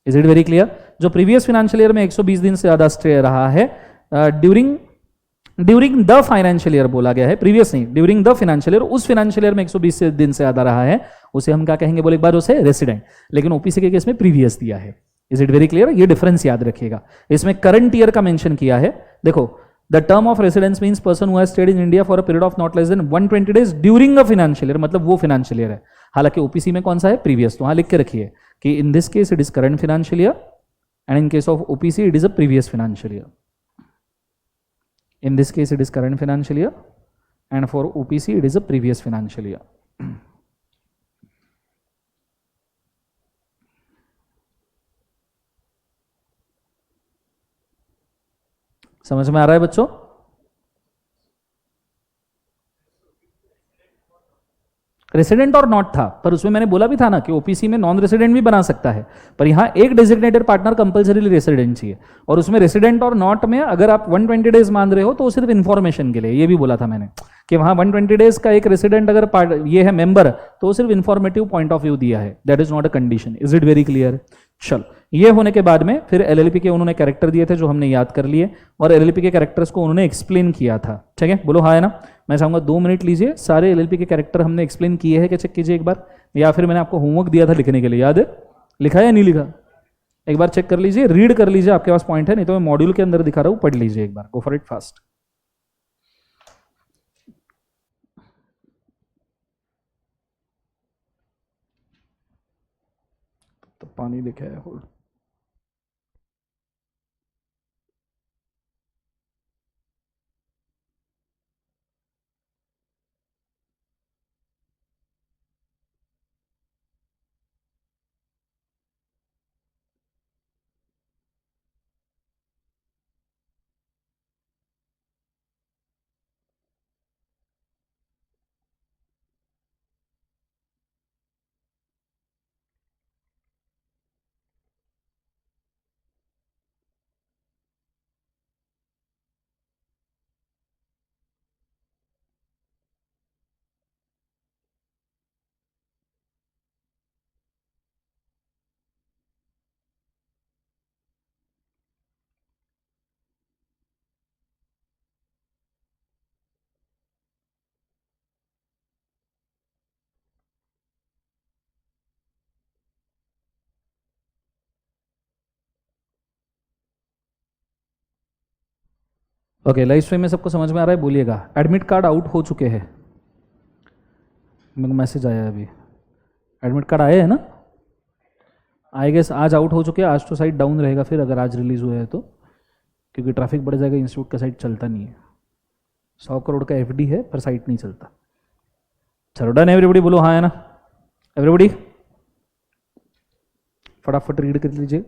Is it very clear? जो प्रीवियस फाइनेंशियल ईयर में 120 दिन से ज्यादा स्टे रहा है ड्यूरिंग द फाइनेंशियल ईयर बोला गया है, प्रीवियस नहीं, ड्यूरिंग द फाइनेंशियल ईयर, उस फाइनेंशियल ईयर में 120 दिन से ज्यादा रहा है, उसे हम क्या कहेंगे? बोले एक बार उसे रेसिडेंट। लेकिन OPC के केस में प्रीवियस दिया है। Is it very clear? ये डिफरेंस याद रखिएगा। इसमें करंट ईयर का मेंशन किया है। देखो, the term of residence means person who has stayed in India for a period of not less than 120 days during a financial year, मतलब वो फाइनेंशियल ईयर है। हालांकि OPC में कौन सा है? प्रीवियस। तो वहां लिख के रखिए कि in this case it is current financial year and in case of OPC it is a previous financial year. In this case, it is current financial year, and for OPC, it is a previous financial year. समझ में आ रहा है बच्चों? Resident और not था, पर उसमें मैंने बोला भी था ना कि OPC में नॉन रेसिडेंट भी बना सकता है, पर यहां एक डेजिग्नेटेड पार्टनर कंपलसरी रेसिडेंट चाहिए। और उसमें रेसिडेंट और नॉट में अगर आप 120 डेज मान रहे हो तो सिर्फ इंफॉर्मेशन के लिए, ये भी बोला था मैंने कि वहां 120 डेज का एक रेसिडेंट अगर ये है मेंबर, तो सिर्फ इंफॉर्मेटिव पॉइंट ऑफ व्यू दिया है, that is not a condition. Is it very clear? चलो, ये होने के बाद में फिर LLP के उन्होंने कैरेक्टर दिए थे जो हमने याद कर लिए, और LLP के कैरेक्टर्स को उन्होंने एक्सप्लेन किया था। ठीक है, बोलो हाँ है ना। मैं चाहूंगा 2 मिनट लीजिए, सारे LLP के कैरेक्टर हमने एक्सप्लेन किए हैं, क्या चेक कीजिए एक बार, या फिर मैंने आपको होमवर्क दिया था लिखने के लिए, याद है? लिखा या नहीं लिखा? एक बार चेक कर लीजिए, रीड कर लीजिए, आपके पास पॉइंट है, नहीं तो मैं मॉड्यूल के अंदर दिखा रहा हूं, पढ़ लीजिए एक बार। Go for it fast. तो पानी लिखा है होल्ड। ओके, लाइव स्ट्रीम में सबको समझ में आ रहा है? बोलिएगा। एडमिट कार्ड आउट हो चुके हैं, मेरे को मैसेज आया है अभी। एडमिट कार्ड आए हैं ना? आई गेस आज आउट हो चुके हैं, आज तो साइट डाउन रहेगा फिर अगर आज रिलीज हुआ है तो, क्योंकि ट्रैफिक बढ़ जाएगा, इंस्टीट्यूट का साइट चलता नहीं है। 100 करोड़ का FD है पर साइट नहीं चलता। चलो डन एवरीबॉडी, बोलो हाँ है ना। एवरीबॉडी फटाफट रीड कर लीजिए।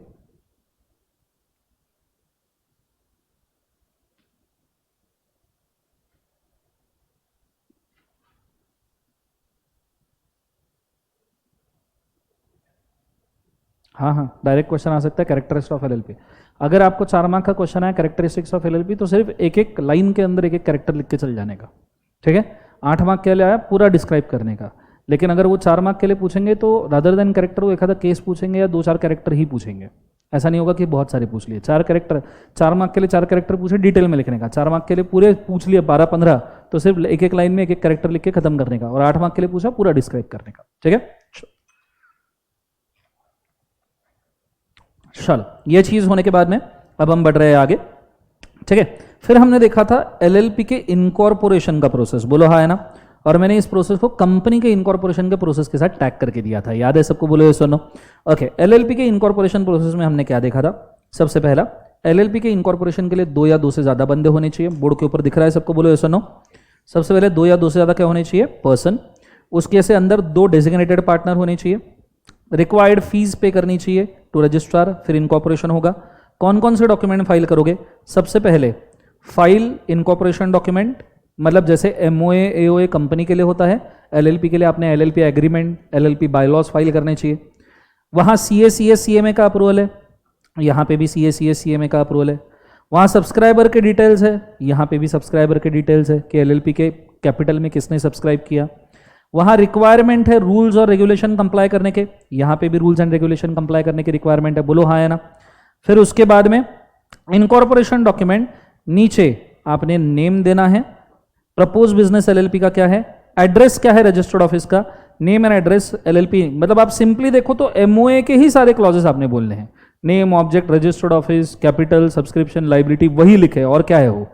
हाँ हाँ, डायरेक्ट क्वेश्चन आ सकता है कैरेक्टरिस्टिक्स ऑफ एलएलपी। अगर आपको 4 मार्क का क्वेश्चन है कैरेक्टरिस्टिक्स ऑफ एलएलपी, तो सिर्फ एक एक लाइन के अंदर एक एक कैरेक्टर लिख के चल जाने का, ठीक है। 8 मार्क के लिए आया पूरा डिस्क्राइब करने का, लेकिन अगर वो 4 मार्क के लिए पूछेंगे तो रादर देन कैरेक्टर वो एक आधा केस पूछेंगे या 2-4 कैरेक्टर ही पूछेंगे। ऐसा नहीं होगा कि बहुत सारे पूछ लिए। 4 कैरेक्टर, 4 मार्क के लिए 4 कैरेक्टर पूछे डिटेल में लिखने का, 4 मार्क के लिए पूरे पूछ लिए 12-15, तो सिर्फ एक एक लाइन में एक एक कैरेक्टर लिख के खत्म करने का, और 8 मार्क के लिए पूछा पूरा डिस्क्राइब करने का, ठीक है। चलो, ये चीज होने के बाद में अब हम बढ़ रहे हैं आगे, ठीक है। फिर हमने देखा था एलएलपी के इनकॉर्पोरेशन का प्रोसेस, बोलो हाँ है ना। और मैंने इस प्रोसेस को कंपनी के इनकॉर्पोरेशन के प्रोसेस के साथ टैग करके दिया था, याद है सबको, बोलो सुनो। ओके, एलएलपी के इनकॉर्पोरेशन प्रोसेस में हमने क्या देखा था। सबसे पहला, एलएलपी के इनकॉर्पोरेशन के लिए 2 या 2 से ज्यादा बंदे होने चाहिए। बोर्ड के ऊपर दिख रहा है सबको, बोलो सुनो। सबसे पहले 2 या 2 से ज्यादा क्या होने चाहिए, पर्सन। उसके से अंदर 2 डेजिग्नेटेड पार्टनर होने चाहिए। रिक्वायर्ड फीस पे करनी चाहिए टू रजिस्ट्रार, फिर इनकॉर्पोरेशन होगा। कौन कौन से डॉक्यूमेंट फाइल करोगे, सबसे पहले फाइल इनकॉर्पोरेशन डॉक्यूमेंट, मतलब जैसे एमओए एओए कंपनी के लिए होता है, एलएलपी के लिए आपने LLP agreement, LLP bylaws file करने चाहिए। वहाँ सीएसीएस सीएमए का अप्रूवल है, यहाँ पे भी सीएसीएस सीएमए का अप्रूवल है। वहाँ सब्सक्राइबर के डिटेल्स है, यहाँ पे भी सब्सक्राइबर के डिटेल्स है कि एलएलपी के कैपिटल में किसने सब्सक्राइब किया। वहाँ रिक्वायरमेंट है रूल्स और रेगुलेशन कंप्लाई करने के, यहाँ पे भी रूल्स एंड रेगुलेशन कंप्लाई करने की रिक्वायरमेंट है, बोलो हाँ है ना। फिर उसके बाद में इनकॉर्पोरेशन डॉक्यूमेंट, नीचे आपने नेम देना है, प्रपोज बिजनेस एलएलपी का क्या है, एड्रेस क्या है रजिस्टर्ड ऑफिस का, नेम एंड एड्रेस एलएलपी। मतलब आप सिंपली देखो तो एमओए के ही सारे क्लॉजेस आपने बोलने हैं, name, object, registered office, capital, subscription, liability, वही लिखे और क्या है वो,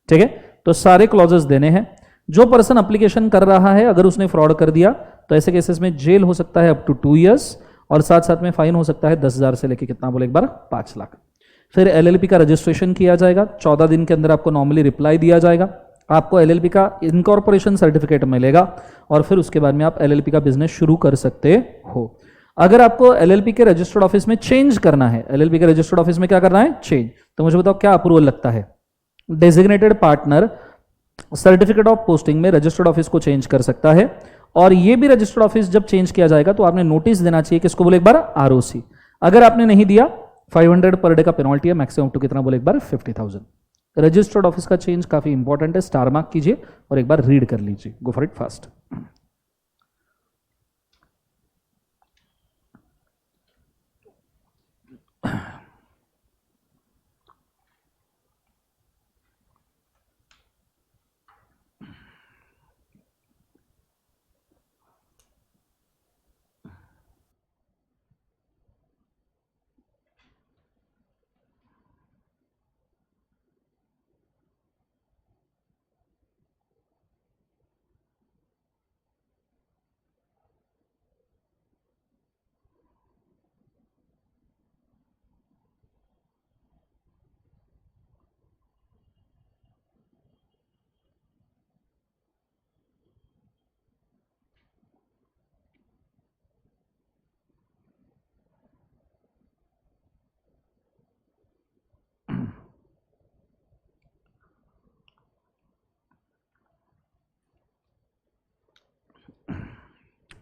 ठीक है। तो सारे क्लॉजेस देने हैं। जो पर्सन एप्लीकेशन कर रहा है अगर उसने फ्रॉड कर दिया तो ऐसे केसेस में जेल हो सकता है अप टू 2 इयर्स, और साथ साथ में फाइन हो सकता है 10,000 से लेके कितना बोले एक बार, 5 लाख। फिर एलएलपी का रजिस्ट्रेशन किया जाएगा, 14 दिन के अंदर आपको नॉर्मली रिप्लाई दिया जाएगा, आपको एलएलपी का इनकॉर्पोरेशन सर्टिफिकेट मिलेगा, और फिर उसके बाद में आप एलएलपी का बिजनेस शुरू कर सकते हो। अगर आपको एलएलपी के रजिस्टर्ड ऑफिस में चेंज करना है, एलएलपी के रजिस्टर्ड ऑफिस में क्या करना है, चेंज, तो मुझे बताओ क्या अप्रूवल लगता है। Designated partner certificate of posting में रजिस्टर्ड ऑफिस को चेंज कर सकता है, और ये भी रजिस्टर्ड ऑफिस जब चेंज किया जाएगा तो आपने नोटिस देना चाहिए, किसको बोले एक बार, आरओसी। अगर आपने नहीं दिया 500 पर डे का पेनल्टी है, मैक्सिमम टू कितना बोले एक बार, 50,000। रजिस्टर्ड ऑफिस का चेंज काफी इंपॉर्टेंट है, स्टार मार्क कीजिए और एक बार रीड कर लीजिए, go for it fast.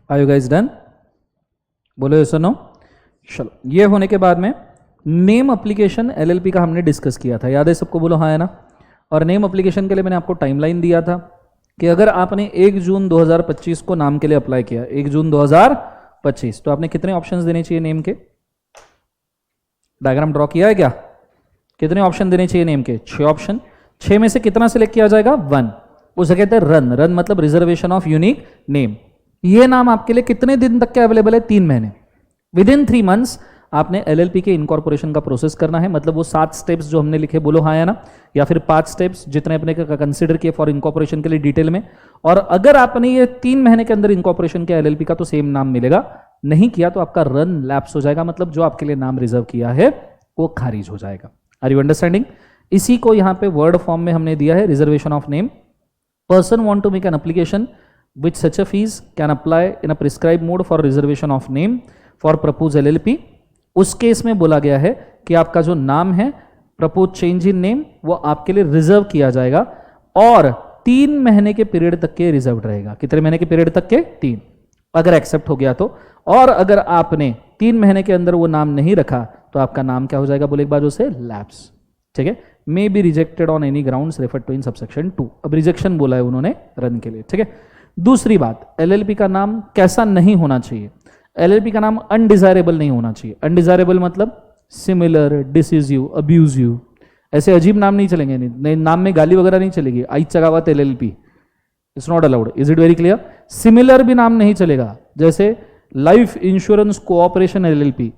Are you guys done, बोलो यस और नो। चलो, ये होने के बाद में नेम एप्लीकेशन एलएलपी का हमने डिस्कस किया था, याद है सबको, बोलो हाँ है ना। और नेम एप्लीकेशन के लिए मैंने आपको टाइमलाइन दिया था कि अगर आपने 1 जून 2025 को नाम के लिए अप्लाई किया, 1 जून 2025, तो आपने कितने ऑप्शंस देने चाहिए नेम के, डायग्राम ड्रॉ किया है क्या, कितने ऑप्शन देने चाहिए नेम के, 6 ऑप्शन। 6 में से कितना सिलेक्ट किया जाएगा, 1, उसे कहते हैं रन। रन मतलब रिजर्वेशन ऑफ यूनिक नेम। ये नाम आपके लिए कितने दिन तक के अवेलेबल है, 3 महीने। विद इन 3 मंथ्स आपने एलएलपी के इनकॉर्पोरेशन का प्रोसेस करना है, मतलब वो 7 स्टेप्स जो हमने लिखे, बोलो हाँ या ना, या फिर 5 स्टेप्स जितने अपने कंसिडर किए फॉर इनकॉर्पोरेशन के लिए डिटेल में। और अगर आपने ये 3 महीने के अंदर इनकॉर्पोरेशन किया एलएलपी का तो सेम नाम मिलेगा, नहीं किया तो आपका रन लैप्स हो जाएगा, मतलब जो आपके लिए नाम रिजर्व किया है वो खारिज हो जाएगा। Are you understanding. इसी को यहाँ पे वर्ड फॉर्म में हमने दिया है, reservation of name. Person want to make an application which such a fees can apply in a prescribed mode for reservation of name for proposed LLP। उस case में बोला गया है कि आपका जो नाम है प्रपोज चेंज इन नेम वो आपके लिए रिजर्व किया जाएगा, और 3 महीने के पीरियड तक के रिजर्व रहेगा। कितने महीने के पीरियड तक के, 3, अगर एक्सेप्ट हो गया तो। और अगर आपने 3 महीने के अंदर वो नाम नहीं रखा तो आपका नाम क्या हो जाएगा, बोले एक बार उसे लैप्स, ठीक है। May be rejected on any grounds referred to in subsection 2, अब रिजेक्शन बोला है उन्होंने रन के लिए, ठीक है। दूसरी बात, एलएलपी का नाम कैसा नहीं होना चाहिए, एलएलपी का नाम अनडिजायरेबल नहीं होना चाहिए। अनडिजायरेबल मतलब सिमिलर, डिसिजिव, अब्यूजिव, ऐसे अजीब नाम नहीं चलेंगे, नहीं नाम में गाली वगैरह नहीं चलेगी, आई चगावत LLP, it's not allowed. Is it very clear? Similar भी नाम नहीं चलेगा, जैसे लाइफ इंश्योरेंस कोऑपरेशन एलएलपी,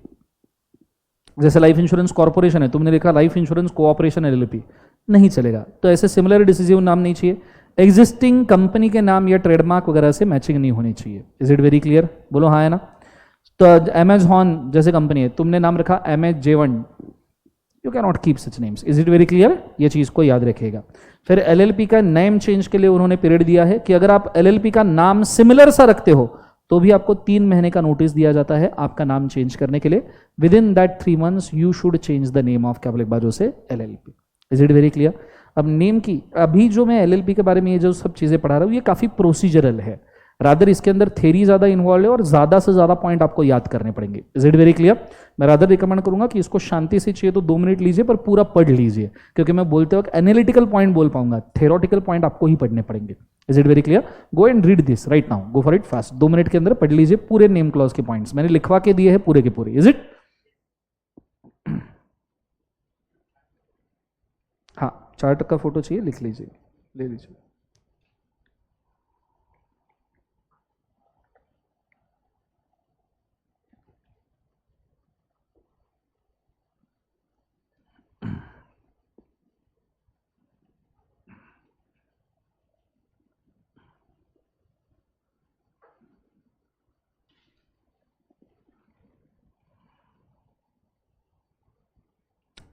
जैसे लाइफ इंश्योरेंस कॉर्पोरेशन है, तुमने लिखा लाइफ इंश्योरेंस कोऑपरेशन एलएलपी, नहीं चलेगा। तो ऐसे सिमिलर डिसिजिव नाम नहीं चाहिए। एग्जिस्टिंग कंपनी के नाम या ट्रेडमार्क वगैरह से मैचिंग नहीं होनी चाहिए। Is it very clear? बोलो हाँ है ना। तो अमेजॉन जैसे कंपनी है, तुमने नाम रखा अमेजेवन, you can not keep such names. Is it very clear? ये चीज को याद रखिएगा। फिर एलएलपी का नेम चेंज के लिए उन्होंने पीरियड दिया है कि अगर आप एलएलपी का नाम सिमिलर सा रखते हो तो भी आपको 3 महीने का नोटिस दिया जाता है आपका नाम चेंज करने के लिए। With in that 3 months you should change the name of क्या बोले बाजू से LLP. Is it very clear? अब नेम की, अभी जो मैं एलएलपी के बारे में ये जो सब चीजें पढ़ा रहा हूँ ये काफी प्रोसीजरल है, रादर इसके अंदर थेरी ज्यादा इन्वॉल्व है और ज्यादा से ज्यादा पॉइंट आपको याद करने पड़ेंगे। Is it very clear? मैं रादर रिकमेंड करूंगा कि इसको शांति से चाहिए तो 2 मिनट लीजिए पर पूरा पढ़ लीजिए, क्योंकि मैं बोलते वक्त एनालिटिकल पॉइंट बोल पाऊंगा, थेरोटिकल पॉइंट आपको ही पढ़ने पड़ेंगे। Is it very clear? Go and read this right now, go for it fast. 2 minute के अंदर पढ़ लीजिए पूरे नेम क्लॉज के पॉइंट्स, मैंने लिखवा के दिए हैं पूरे के पूरे। Is it? हाँ, चार्ट का फोटो चाहिए, लिख लीजिए, ले लीजिए।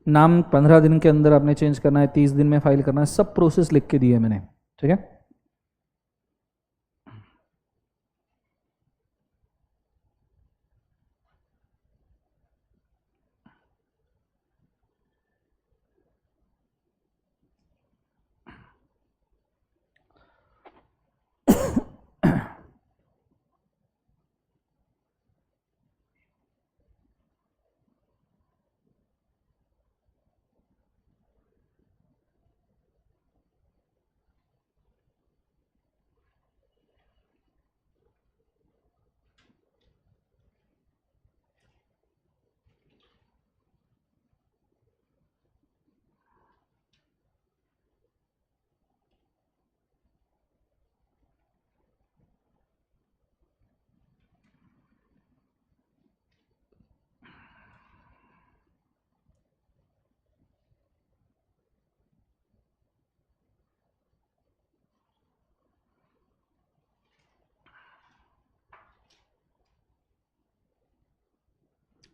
नाम 15 दिन के अंदर आपने चेंज करना है, 30 दिन में फाइल करना है, सब प्रोसेस लिख के दिए मैंने, ठीक है।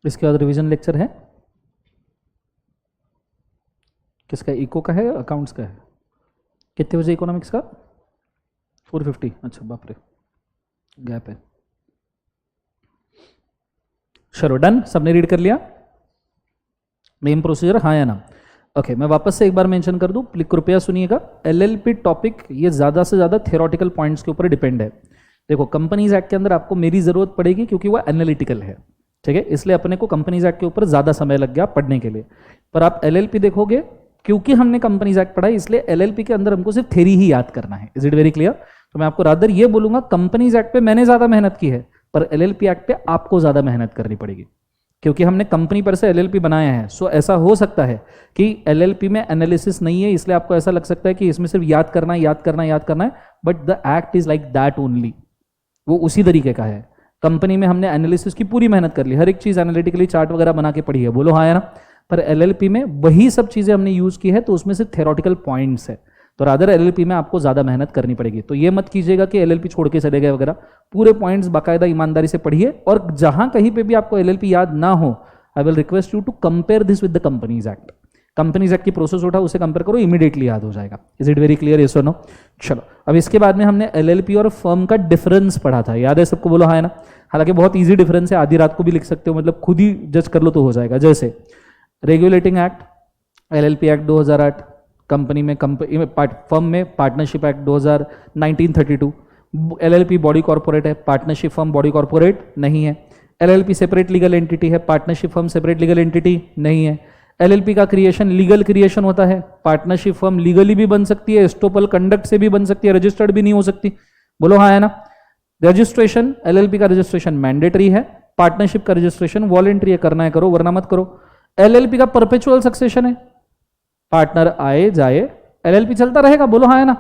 इसके बाद रिवीजन लेक्चर है, किसका? इको का है, अकाउंट्स का है? कितने बजे इकोनॉमिक्स का? 4:50। अच्छा बाप रे, गैप है। चलो डन, सबने रीड कर लिया मेन प्रोसीजर, हाँ या ना? ओके, मैं वापस से एक बार मेंशन कर दूं, कृपया सुनिएगा। एलएलपी टॉपिक ये ज़्यादा से ज़्यादा थ्योरेटिकल पॉइंट्स के ऊपर डिपेंड है। देखो, कंपनीज एक्ट के अंदर आपको मेरी ज़रूरत पड़ेगी क्योंकि वो एनालिटिकल है, ठीक है, इसलिए अपने को कंपनीज एक्ट के ऊपर ज़्यादा समय लग गया पढ़ने के लिए। पर आप एलएलपी देखोगे, क्योंकि हमने कंपनीज एक्ट पढ़ा है इसलिए एलएलपी के अंदर हमको सिर्फ थ्योरी ही याद करना है। Is it very clear? तो मैं आपको रादर ये बोलूंगा, कंपनीज एक्ट पे मैंने ज़्यादा मेहनत की है पर एलएलपी एक्ट पे आपको ज़्यादा मेहनत करनी पड़ेगी, क्योंकि हमने कंपनी पर से एलएलपी बनाया है। सो ऐसा हो सकता है कि एलएलपी में एनालिसिस नहीं है, इसलिए आपको ऐसा लग सकता है कि इसमें सिर्फ याद करना है, याद करना है, याद करना है, but the act is like that only, वो उसी तरीके का है। कंपनी में हमने एनालिसिस की पूरी मेहनत कर ली, हर एक चीज़ एनालिटिकली चार्ट वगैरह बना के पढ़ी है, बोलो हाँ या ना? पर एलएलपी में वही सब चीज़ें हमने यूज़ की है, तो उसमें से थ्योरेटिकल पॉइंट्स है, तो रादर एलएलपी में आपको ज़्यादा मेहनत करनी पड़ेगी। तो ये मत कीजिएगा कि एलएलपी छोड़ के चले गए वगैरह, पूरे पॉइंट्स बाकायदा ईमानदारी से पढ़िए, और जहां कहीं पे भी आपको एलएलपी याद ना हो, I will request you to compare this with the companies act. Companies act की प्रोसेस उठा, उसे कंपेयर करो, इमीडिएटली याद हो जाएगा। Is it very clear? Yes और नो? चलो, अब इसके बाद में हमने एलएलपी और फर्म का डिफरेंस पढ़ा था, याद है सबको? बोलो हाँ है ना? हालांकि बहुत ईजी डिफरेंस है, आधी रात को भी लिख सकते हो, मतलब खुद ही जज कर लो तो हो जाएगा। जैसे regulating act, LLP act 2008, company में फर्म में partnership act 1932, LLP body corporate है, पार्टनरशिप फर्म बॉडी कॉर्पोरेट नहीं है। एलएलपी सेपरेट लीगल एंटिटी है, partnership firm separate legal entity नहीं है। एलएलपी का क्रिएशन लीगल क्रिएशन होता है, पार्टनरशिप फर्म लीगली भी बन सकती है, एस्टोपल कंडक्ट से भी बन सकती है, रजिस्टर्ड भी नहीं हो सकती। बोलो हाँ है ना। रजिस्ट्रेशन, एलएलपी का रजिस्ट्रेशन मैंडेटरी है, पार्टनरशिप का रजिस्ट्रेशन वॉलेंट्री है, करना है करो वरना मत करो। एलएलपी का परपेचुअल सक्सेशन है, पार्टनर आए जाए एलएलपी चलता रहेगा। बोलो हाँ है ना।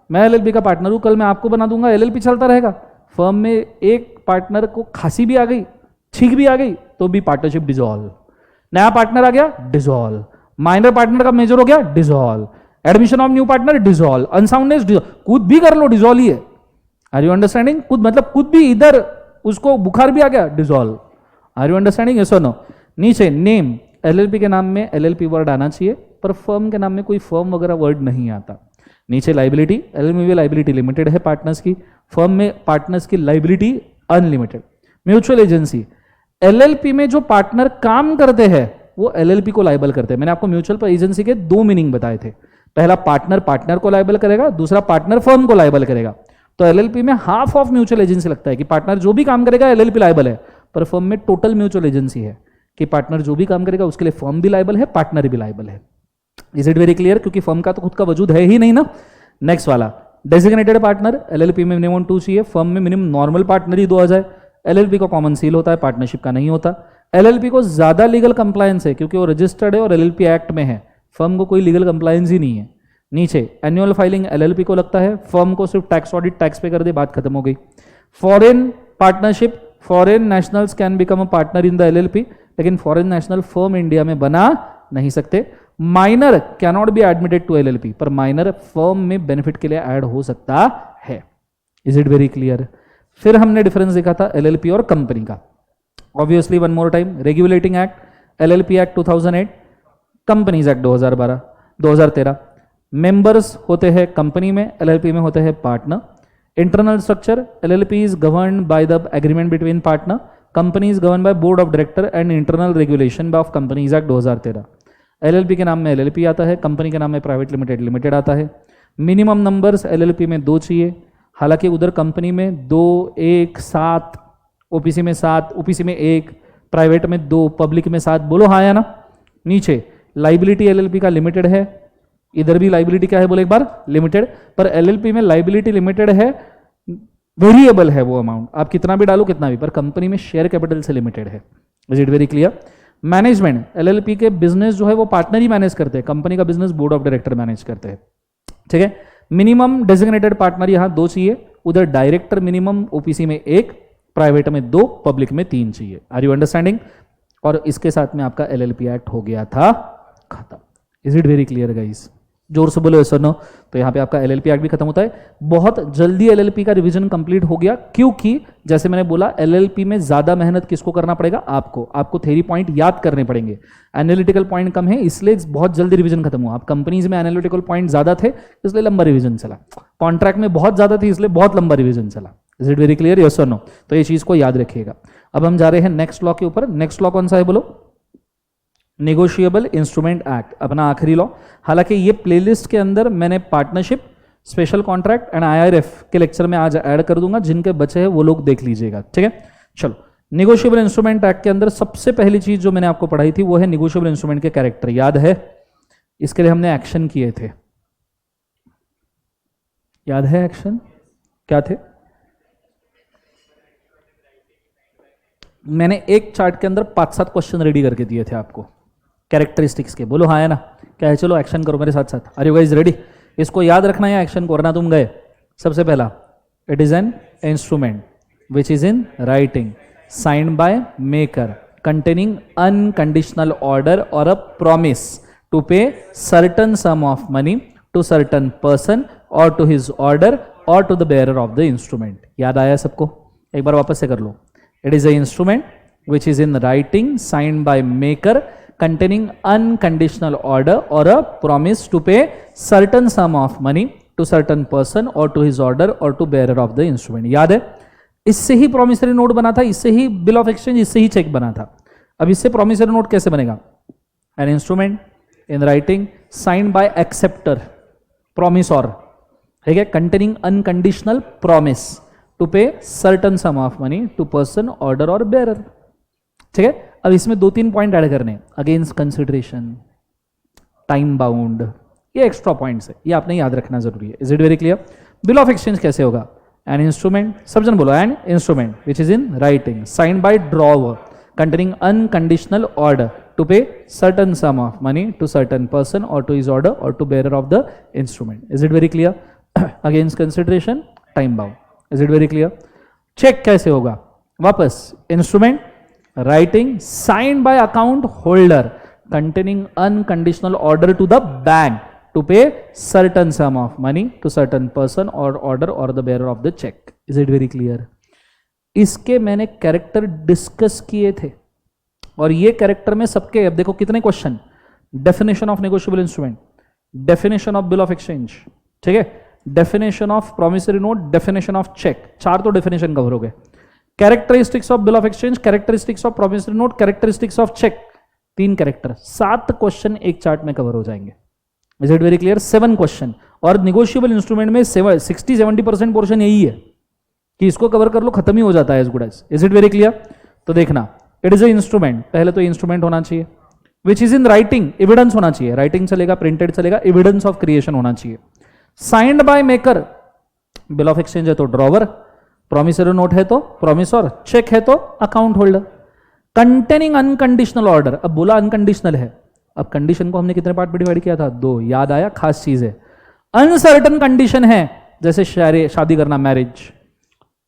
मैं एलएलपी का पार्टनर हूं, कल मैं आपको बना दूंगा, एलएलपी चलता रहेगा। फर्म में एक पार्टनर को खांसी भी आ गई, छींक भी आ गई, तो भी पार्टनरशिप डिसॉल्व। नया पार्टनर आ गया, डिसॉल्व। माइनर पार्टनर का मेजर हो गया, dissolve. Admission of new partner, dissolve. Unsoundness, कुछ भी कर लो, डिसॉल्व ही है। Are you understanding? कुछ मतलब कुछ भी, इधर उसको बुखार भी आ गया, dissolve. Are you understanding? Yes और नो। नीचे नेम, एलएलपी के नाम में एलएलपी वर्ड आना चाहिए, पर फर्म के नाम में कोई फर्म वगैरह वर्ड नहीं आता। नीचे लाइबिलिटी, एलएलपी में लाइबिलिटी लिमिटेड है पार्टनर्स की, फर्म में पार्टनर्स की liability unlimited. Mutual agency, LLP में जो पार्टनर काम करते हैं वो एलएलपी को लाइबल करते हैं। मैंने आपको म्यूचुअल एजेंसी के दो मीनिंग बताए थे, पहला पार्टनर पार्टनर को लाइबल करेगा, दूसरा पार्टनर फर्म को लाइबल करेगा। तो एलएलपी में हाफ ऑफ म्यूचुअल एजेंसी लगता है कि पार्टनर जो भी काम करेगा एलएलपी लाइबल है, पर फर्म में टोटल म्यूचुअल एजेंसी है कि पार्टनर जो भी काम करेगा उसके लिए फर्म भी लाइबल है, पार्टनर भी लाइबल है। Is it very clear? क्योंकि फर्म का तो खुद का वजूद है ही नहीं ना। नेक्स्ट वाला डेजिग्नेटेड पार्टनर, एलएलपी में मिनिमम 2 चाहिए, फर्म में मिनिमम नॉर्मल पार्टनर ही 2 आ जाए। एलएलपी का कॉमन सील होता है, पार्टनरशिप का नहीं होता। एलएलपी को ज्यादा लीगल कंप्लायंस है क्योंकि वो रजिस्टर्ड है और एलएलपी एक्ट में है, फर्म को कोई लीगल कंप्लायंस ही नहीं है। नीचे एनुअल फाइलिंग एलएलपी को लगता है, फर्म को सिर्फ टैक्स ऑडिट टैक्स पे कर दे, बात खत्म हो गई। Foreign partnership, foreign nationals can become a partner in the LLP, लेकिन फॉरेन नेशनल फर्म इंडिया में बना नहीं सकते। Minor cannot be admitted to LLP, पर माइनर फर्म में बेनिफिट के लिए ऐड हो सकता है। Is it very clear? फिर हमने डिफरेंस देखा था एलएलपी और कंपनी का। Obviously one more time, regulating act, LLP act 2008, companies act 2013। Members होते हैं कंपनी में, एलएलपी में होते हैं partner. Internal structure, LLP is governed by the agreement between partner, company is govern by board of director and internal regulation of companies act 2013। LLP के नाम में LLP आता है, कंपनी के नाम में प्राइवेट लिमिटेड लिमिटेड आता है। मिनिमम नंबर्स एलएलपी में 2 चाहिए, हालांकि उधर कंपनी में 2, 1, 7, ओपीसी में 7, ओपीसी में 1, प्राइवेट में 2, पब्लिक में 7। बोलो हाँ या ना। नीचे लाइबिलिटी एलएलपी का लिमिटेड है, इधर भी लाइबिलिटी क्या है बोले एक बार, लिमिटेड। पर एलएलपी में लाइबिलिटी लिमिटेड है, वेरिएबल है वो अमाउंट, आप कितना भी डालो कितना भी, पर कंपनी में शेयर कैपिटल से लिमिटेड है। Is it very clear? Management, LLP के बिजनेस जो है वो पार्टनर ही मैनेज करते हैं, कंपनी का business board of director manage करते हैं। ठीक है। मिनिमम डेजिग्नेटेड पार्टनर यहां 2 चाहिए, उधर डायरेक्टर मिनिमम ओपीसी में 1, प्राइवेट में 2, पब्लिक में 3 चाहिए। Are you understanding? और इसके साथ में आपका एलएलपी एक्ट हो गया था खत्म। Is it very clear guys? जोर से बोलो यस और नो। तो यहाँ पे आपका एलएलपी एक्ट भी खत्म होता है। बहुत जल्दी एलएलपी का रिवीजन कंप्लीट हो गया, क्योंकि जैसे मैंने बोला एलएलपी में ज्यादा मेहनत किसको करना पड़ेगा? आपको थ्योरी पॉइंट याद करने पड़ेंगे, एनालिटिकल पॉइंट कम है, इसलिए बहुत जल्दी रिवीजन खत्म हुआ। आप कंपनीज में एनालिटिकल पॉइंट ज्यादा थे इसलिए लंबा रिवीजन चला, कॉन्ट्रैक्ट में बहुत ज्यादा थी इसलिए बहुत लंबा रिवीजन चला। Is it very clear? Yes और नो? तो ये चीज को याद रखिएगा। अब हम जा रहे हैं नेक्स्ट लॉ के ऊपर। नेक्स्ट लॉ कौन सा है बोलो? नेगोशिएबल इंस्ट्रूमेंट एक्ट, अपना आखिरी लॉ। हालांकि ये प्लेलिस्ट के अंदर मैंने partnership, special contract and IRF के लेक्चर में आज ऐड कर दूंगा, जिनके बचे हैं वो लोग देख लीजिएगा। ठीक है, चलो। नेगोशिएबल इंस्ट्रूमेंट एक्ट के अंदर सबसे पहली चीज जो मैंने आपको पढ़ाई थी वो है नेगोशिएबल इंस्ट्रूमेंट के कैरेक्टर, याद है? इसके लिए हमने एक्शन किए थे, याद है? एक्शन क्या थे? मैंने एक चार्ट के अंदर 5-7 क्वेश्चन रेडी करके दिए थे आपको कैरेक्टरिस्टिक्स के। बोलो हाँ है ना? क्या है? चलो एक्शन करो मेरे साथ साथ। Are you guys ready? इसको याद रखना है, एक्शन को करना तुम गए। सबसे पहला, it is an instrument which is in writing, signed by maker, containing unconditional order or a promise to pay certain sum of money to certain person or to his order or to the bearer of the instrument। याद आया सबको? एक बार वापस से कर लो। It is a instrument which is in writing signed by maker containing unconditional order or a promise to pay certain sum of money to certain person or to his order or to bearer of the instrument। याद है? इससे ही promissory note बना था, इससे ही bill of exchange, इससे ही check बना था। अब इससे प्रॉमिसरी नोट कैसे बनेगा? An instrument in writing signed by acceptor, promise और, ठीक है, containing unconditional promise to pay certain sum of money to person, order और बेयरर। ठीक है, अब इसमें 2-3 पॉइंट ऐड करने, अगेंस्ट कंसिडरेशन, टाइम बाउंड, ये एक्स्ट्रा पॉइंट्स है, ये आपने याद रखना जरूरी है। Is it very clear? Bill of exchange कैसे होगा? एन इंस्ट्रूमेंट, सब जन बोलो, an instrument which is in writing signed bye drawer containing unconditional order to pay certain sum of money to certain person or to his order or to bearer of the instrument. Is it very clear? Against consideration, time bound. Is it very clear? Check कैसे होगा? वापस instrument, writing signed by account holder containing unconditional order to the bank to pay certain sum of money to certain person or order or the bearer of the check. Is it very clear? इसके मैंने character discuss किए थे और ये character में सबके, अब देखो कितने question, definition of negotiable instrument, definition of bill of exchange, ठीक है, definition of promissory note, definition of cheque, 4 तो डेफिनेशन कवर हो गए, characteristics of bill of exchange, characteristics of promissory note, characteristics of cheque, 3 character, 7 question एक chart में cover हो जाएंगे। Is it very clear? 7 question, और निगोशिएबल इंस्ट्रूमेंट में 60-70% portion यही है कि इसको कवर कर लो, खत्म ही हो जाता है as good as. Is it very clear? तो देखना, इट इज ए इंस्ट्रूमेंट, पहले तो इंस्ट्रूमेंट होना चाहिए, विच इज इन राइटिंग, एविडेंस होना चाहिए, राइटिंग चलेगा, प्रिंटेड चलेगा, एविडेंस ऑफ क्रिएशन होना चाहिए, signed by maker, bill of exchange है तो ड्रॉवर, प्रॉमिसरी नोट है तो प्रॉमिसर, चेक है तो account holder, containing unconditional order, अब बोला अनकंडीशनल है, अब कंडीशन को हमने कितने पार्ट में डिवाइड किया था? 2, याद आया? खास चीज है, अनसर्टन कंडीशन है, जैसे शादी करना, मैरिज,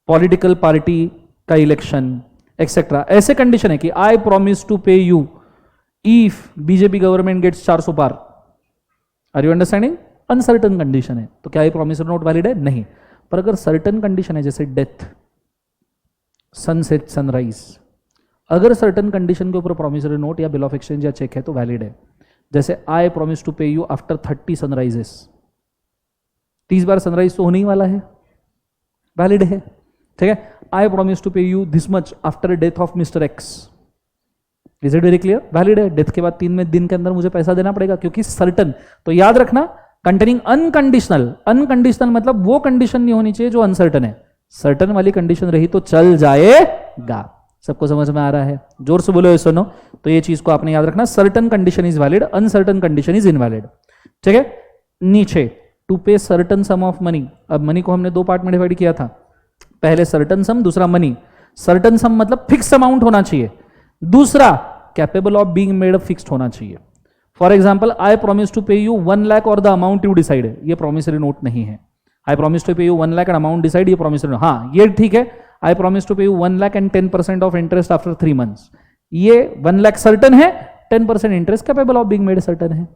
पॉलिटिकल पार्टी का इलेक्शन एक्सेट्रा, ऐसे कंडीशन है कि I promise to pay you if BJP government gets 400 पार। Are you understanding? Uncertain condition है तो क्या ये प्रॉमिसरी नोट वैलिड है? नहीं। पर अगर सर्टन कंडीशन है, जैसे डेथ, सनसेट, सनराइज, अगर सर्टन कंडीशन के ऊपर प्रॉमिसरी नोट या बिल ऑफ एक्सचेंज या चेक है तो वैलिड है। जैसे आई promise to pay you after 30 sunrises, 30 bar sunrise तो होने ही वाला है, वैलिड है, ठीक है। I promise to pay you this much after death of mister x, is it very clear? Valid है। डेथ के बाद 3 दिन के अंदर मुझे पैसा देना पड़ेगा क्योंकि सर्टन, तो याद रखना कंटेनिंग अनकंडीशनल, अनकंडीशनल मतलब वो कंडीशन नहीं होनी चाहिए जो अनसर्टन है, सर्टन वाली कंडीशन रही तो चल जाएगा। सबको समझ में आ रहा है? जोर से बोलो यस और नो। तो ये चीज को आपने याद रखना, certain condition is valid, uncertain condition is invalid, ठीक है। नीचे to pay certain sum of money, अब मनी को हमने 2 पार्ट में डिवाइड किया था, पहले सर्टन सम, दूसरा मनी। सर्टन सम मतलब फिक्स अमाउंट होना चाहिए, दूसरा capable of being made fixed होना चाहिए। For example I promise to pay you 1 lakh और द अमाउंट यू डिसाइड, ये प्रॉमिसरी नोट नहीं है। I promise to pay you 1 lakh and amount decide, ये प्रॉमिसरी नोट, हाँ ये ठीक है। I promise to pay you 1 lakh and 10% of interest after 3 months, ये 1 लाख सर्टन है, 10% interest capable of being made certain है।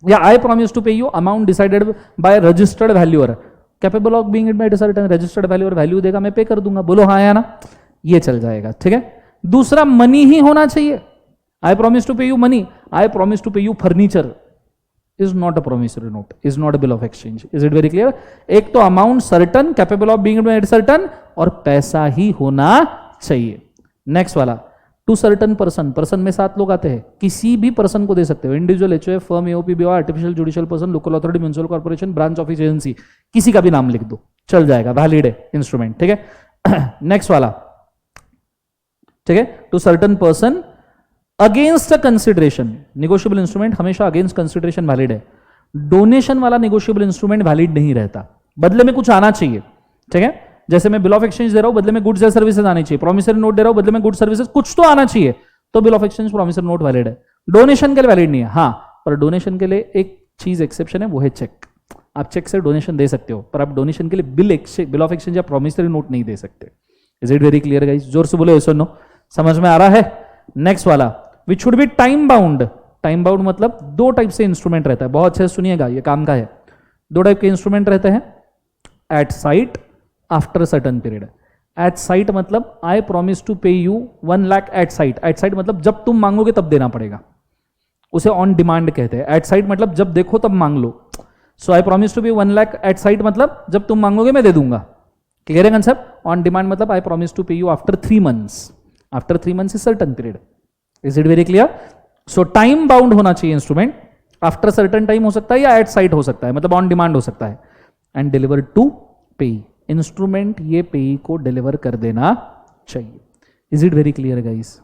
या आई promise to pay you amount decided by registered valuer, capable of being made certain, registered valuer value देगा, मैं पे कर दूंगा, बोलो हाँ या ना, ये चल जाएगा, ठीक है। दूसरा मनी ही होना चाहिए, I promise to pay you money, I promise to pay you furniture is not a promissory note, is not a bill of exchange. Is it very clear? एक तो amount certain, capable of being made certain, और पैसा ही होना चाहिए। Next वाला, to certain person, person में 7 लोग आते हैं, किसी भी पर्सन को दे सकते हो, individual, HOF, firm, AOP, BO, artificial judicial person, local authority, municipal corporation, branch office, agency, किसी का भी नाम लिख दो, चल जाएगा, वैलिड है इंस्ट्रूमेंट, ठीक है। नेक्स्ट वाला, ठीक है, to certain person against a consideration, negotiable instrument हमेशा अगेंस्ट कंसिडरेशन वैलिड है। डोनेशन वाला निगोशिएबल इंस्ट्रूमेंट वैलिड नहीं रहता, बदले में कुछ आना चाहिए, ठीक है। जैसे मैं बिल ऑफ एक्सचेंज दे रहा हूं, बदले में गुड्स या सर्विसेज आनी चाहिए, प्रॉमिसरी नोट दे रहा हूं, बदले में गुड्स सर्विसेज, कुछ तो आना चाहिए, तो bill of exchange promissory note valid है। डोनेशन के लिए वैलिड नहीं है, हाँ, पर डोनेशन के लिए एक चीज एक्सेप्शन है, वो है चेक। आप चेक से डोनेशन दे सकते हो, पर आप डोनेशन के लिए बिल ऑफ एक्सचेंज या प्रॉमिसरी नोट नहीं दे सकते। Is it very clear guys? जोर से बोलो यस और नो, समझ में आ रहा है? नेक्स्ट वाला, which should be time bound. Time bound मतलब 2 टाइप से इंस्ट्रूमेंट रहता है, बहुत अच्छे से सुनिएगा, ये काम का है। 2 टाइप के इंस्ट्रूमेंट रहते हैं, at sight, after certain period. At sight मतलब I promise to pay you 1 lakh at sight, at sight मतलब जब तुम मांगोगे तब देना पड़ेगा, उसे ऑन डिमांड कहते हैं। एट साइट मतलब जब देखो तब मांग लो। सो आई प्रॉमिस टू पे 1 लाख एट साइट मतलब जब तुम मांगोगे मैं दे दूंगा, क्लियर है कंसेप्ट। ऑन डिमांड मतलब I promise to pay you after 3 months, after 3 months is certain period. Is it very clear? So time bound होना चाहिए इंस्ट्रूमेंट, आफ्टर सर्टन टाइम हो सकता है या एट साइट हो सकता है, मतलब ऑन डिमांड हो सकता है। एंड डिलीवर टू पेई, इंस्ट्रूमेंट ये पेई को डिलीवर कर देना चाहिए। Is it very clear guys?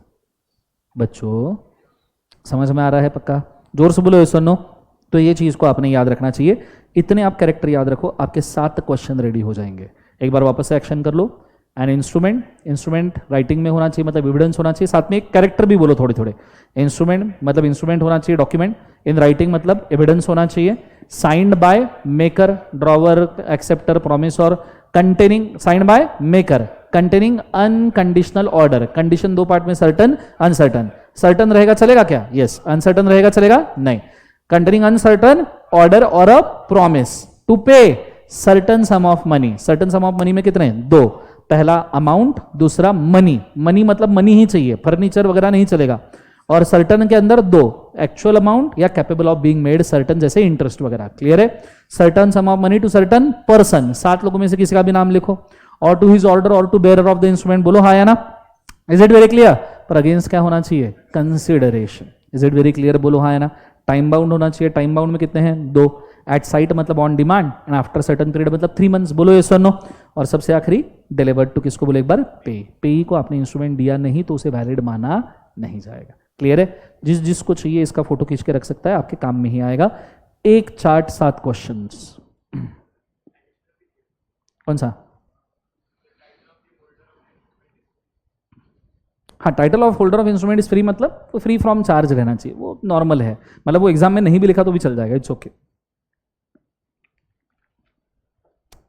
बच्चों समझ में आ रहा है पक्का? जोर से बोलो सुनो। तो ये चीज़ को आपने याद रखना चाहिए। इतने आप कैरेक्टर याद रखो, आपके 7 क्वेश्चन रेडी हो जाएंगे। एक बार वापस से एक्शन कर लो। एन इंस्ट्रूमेंट, इंस्ट्रूमेंट राइटिंग में होना चाहिए, मतलब एविडेंस होना चाहिए। साथ में एक कैरेक्टर भी बोलो थोड़े थोड़े। इंस्ट्रूमेंट मतलब इंस्ट्रूमेंट होना चाहिए, डॉक्यूमेंट। इन राइटिंग मतलब एविडेंस होना चाहिए। Signed by maker, drawer, acceptor, promise और containing. Signed by maker containing unconditional order. Condition 2 part में, सर्टन, अनसर्टन। सर्टन रहेगा चलेगा क्या? यस। अनसर्टन रहेगा चलेगा? नहीं। कंटेनिंग अनसर्टन ऑर्डर और a promise to pay certain sum of money. Certain sum of money में कितने? 2। पहला अमाउंट, दूसरा मनी। मनी मतलब मनी ही चाहिए, फर्नीचर वगैरह नहीं चलेगा। और सर्टन के अंदर 2, एक्चुअल अमाउंट या capable of being made certain, जैसे इंटरेस्ट वगैरह। क्लियर है? Certain sum of money to certain person. 7 लोगों में से किसी का भी नाम लिखो। और टू हिज ऑर्डर और to bearer of the instrument. बोलो हाँ या ना? Is it very clear? पर अगेंस्ट क्या होना चाहिए? Consideration. Is it very clear? बोलो हाँ या ना? टाइम बाउंड होना चाहिए। टाइम बाउंड में कितने हैं? 2। एट साइट मतलब on demand, and after certain period मतलब 3 मंथ्स। बोलो यस और नो? और सबसे आखिरी डिलीवर्ड टू किसको बोले एक बार? पे। पे को आपने इंस्ट्रूमेंट दिया नहीं तो उसे वैलिड माना नहीं जाएगा। क्लियर है? जिस जिसको चाहिए इसका फोटो खींच के रख सकता है, आपके काम में ही आएगा। एक चार्ट 7 क्वेश्चंस। कौन सा? हाँ, title of holder of instrument is free, मतलब फ्री फ्रॉम चार्ज रहना चाहिए। वो नॉर्मल है, मतलब वो एग्जाम में नहीं भी लिखा तो भी चल जाएगा। It's okay.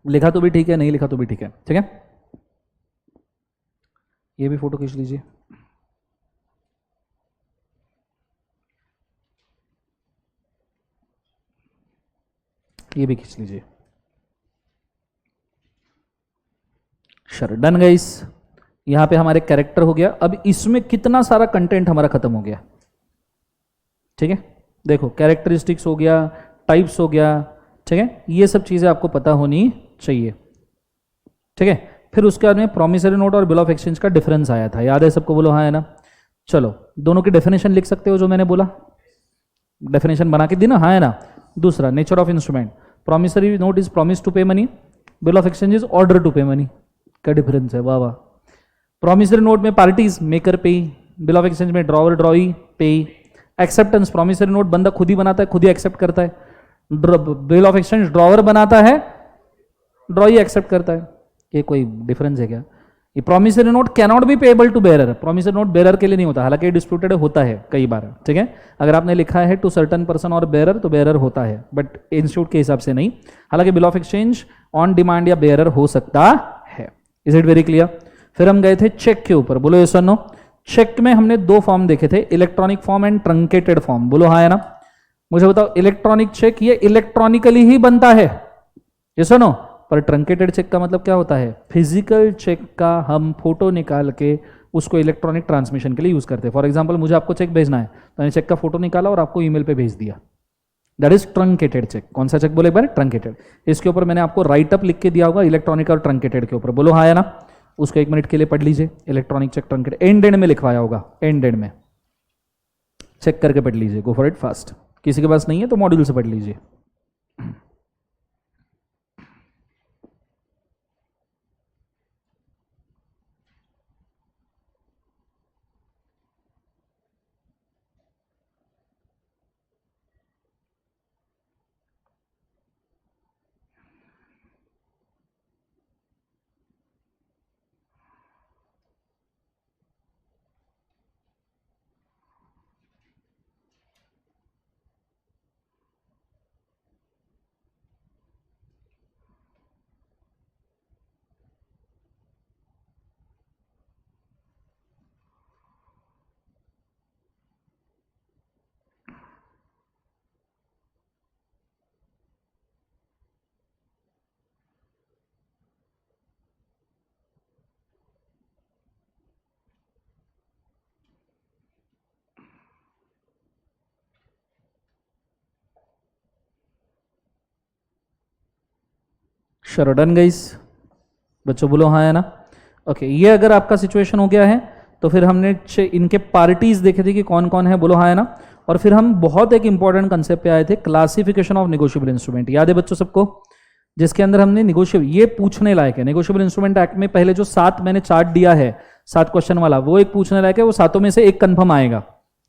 लिखा तो भी ठीक है, नहीं लिखा तो भी ठीक है। ठीक है, ये भी फोटो खींच लीजिए। ये भी खींच लीजिए। Done guys. यहां पे हमारे कैरेक्टर हो गया। अब इसमें कितना सारा कंटेंट हमारा खत्म हो गया। ठीक है, देखो कैरेक्टरिस्टिक्स हो गया, टाइप्स हो गया। ठीक है, ये सब चीजें आपको पता होनी चाहिए। ठीक है, फिर उसके बाद में प्रॉमिसरी नोट और बिल ऑफ एक्सचेंज का डिफरेंस आया था, याद है सबको? बोलो हाँ है ना? चलो, दोनों की डेफिनेशन लिख सकते हो जो मैंने बोला, डेफिनेशन बना के दी ना? हाँ है ना? दूसरा, nature of instrument. Promissory note is promise to pay money, bill of exchange is order to pay money. क्या डिफरेंस है? वाह वाह। प्रॉमिसरी नोट में parties maker payee, bill of exchange में drawer drawee payee. Acceptance, promissory note बंदा खुद ही बनाता है, खुद ही एक्सेप्ट करता है। बिल ऑफ एक्सचेंज ड्रॉवर बनाता है, ड्रॉई एक्सेप्ट करता है। ये कोई डिफरेंस है क्या? ये promissory note cannot be payable to bearer. Promissory note bearer के लिए नहीं होता, हालांकि डिस्प्यूटेड होता है कई बार। ठीक है, अगर आपने लिखा है टू सर्टन पर्सन और बेयरर तो बेयरर होता है, बट इंस्टीट्यूट के हिसाब से नहीं। हालांकि bill of exchange on demand या बेयरर हो सकता है। Is it very clear? फिर हम गए थे चेक के ऊपर। बोलो यस और नो? चेक में हमने 2 फॉर्म देखे थे, electronic form and truncated form. बोलो हाँ या ना? मुझे बताओ, इलेक्ट्रॉनिक चेक ये इलेक्ट्रॉनिकली ही बनता है, यस और नो? पर ट्रंकेटेड चेक का मतलब क्या होता है? फिजिकल चेक का हम फोटो निकाल के उसको इलेक्ट्रॉनिक ट्रांसमिशन के लिए यूज करते हैं। फॉर एग्जांपल, मुझे आपको चेक भेजना है तो मैंने चेक का फोटो निकाला और आपको ईमेल पे भेज दिया, दैट इज ट्रंकेटेड चेक। कौन सा चेक बोले एक बार? ट्रंकेटेड। इसके ऊपर मैंने आपको राइट अप लिख के दिया होगा इलेक्ट्रॉनिक और ट्रंकेटेड के ऊपर। बोलो हाँ या ना? उसको 1 मिनट के लिए पढ़ लीजिए। Electronic cheque truncated and and में लिखवाया होगा, एंड एंड में चेक करके पढ़ लीजिए। Go for it fast. किसी के पास नहीं है तो मॉड्यूल से पढ़ लीजिए। चलो डन गाइस, बच्चों बोलो हाँ है ना? ओके, ये अगर आपका सिचुएशन हो गया है तो फिर हमने इनके पार्टीज देखे थे कि कौन कौन है। बोलो हाँ है ना? और फिर हम बहुत एक इंपॉर्टेंट कंसेप्ट पे आए थे, क्लासिफिकेशन ऑफ नेगोशिएबल इंस्ट्रूमेंट। याद है बच्चों सबको? जिसके अंदर हमने नेगोशिएबल, ये पूछने लायक है, नेगोशिएबल इंस्ट्रूमेंट एक्ट में पहले जो 7 मैंने चार्ट दिया है 7 क्वेश्चन वाला, वो एक पूछने लायक है, वो 7 में से एक कंफर्म आएगा,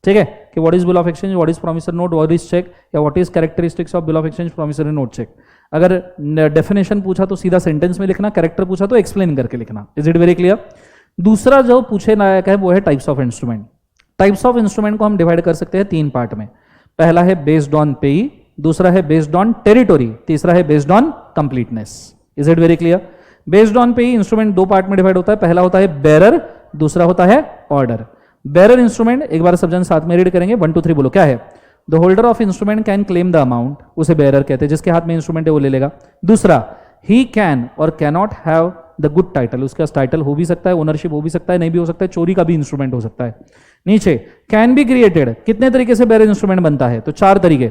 ठीक है, कि what is bill of exchange, what is promissory note, what is cheque, या what is characteristics of bill of exchange, promissory note, cheque. अगर डेफिनेशन पूछा तो सीधा सेंटेंस में लिखना, कैरेक्टर पूछा तो एक्सप्लेन करके लिखना। Is it very clear? दूसरा जो पूछे लायक है वो है types of instrument. Types of instrument को हम डिवाइड कर सकते हैं 3 पार्ट में। पहला है बेस्ड ऑन पेई, दूसरा है बेस्ड ऑन टेरिटोरी, तीसरा है based on completeness. Is it very clear? Based on पेई इंस्ट्रूमेंट 2 पार्ट में डिवाइड होता है, पहला होता है बेरर, दूसरा होता है ऑर्डर। बेरर इंस्ट्रूमेंट एक बार सब जन साथ में रीड करेंगे, 1 2 3 बोलो, क्या है? The holder of instrument can claim the amount, उसे बेरर कहते हैं, जिसके हाथ में इंस्ट्रूमेंट है वो ले लेगा। दूसरा, ही कैन और cannot have the good title, उसके पास टाइटल हो भी सकता है, ओनरशिप हो भी सकता है, नहीं भी हो सकता है, चोरी का भी इंस्ट्रूमेंट हो सकता है। नीचे, कैन बी क्रिएटेड, कितने तरीके से बेरर इंस्ट्रूमेंट बनता है? तो 4 तरीके।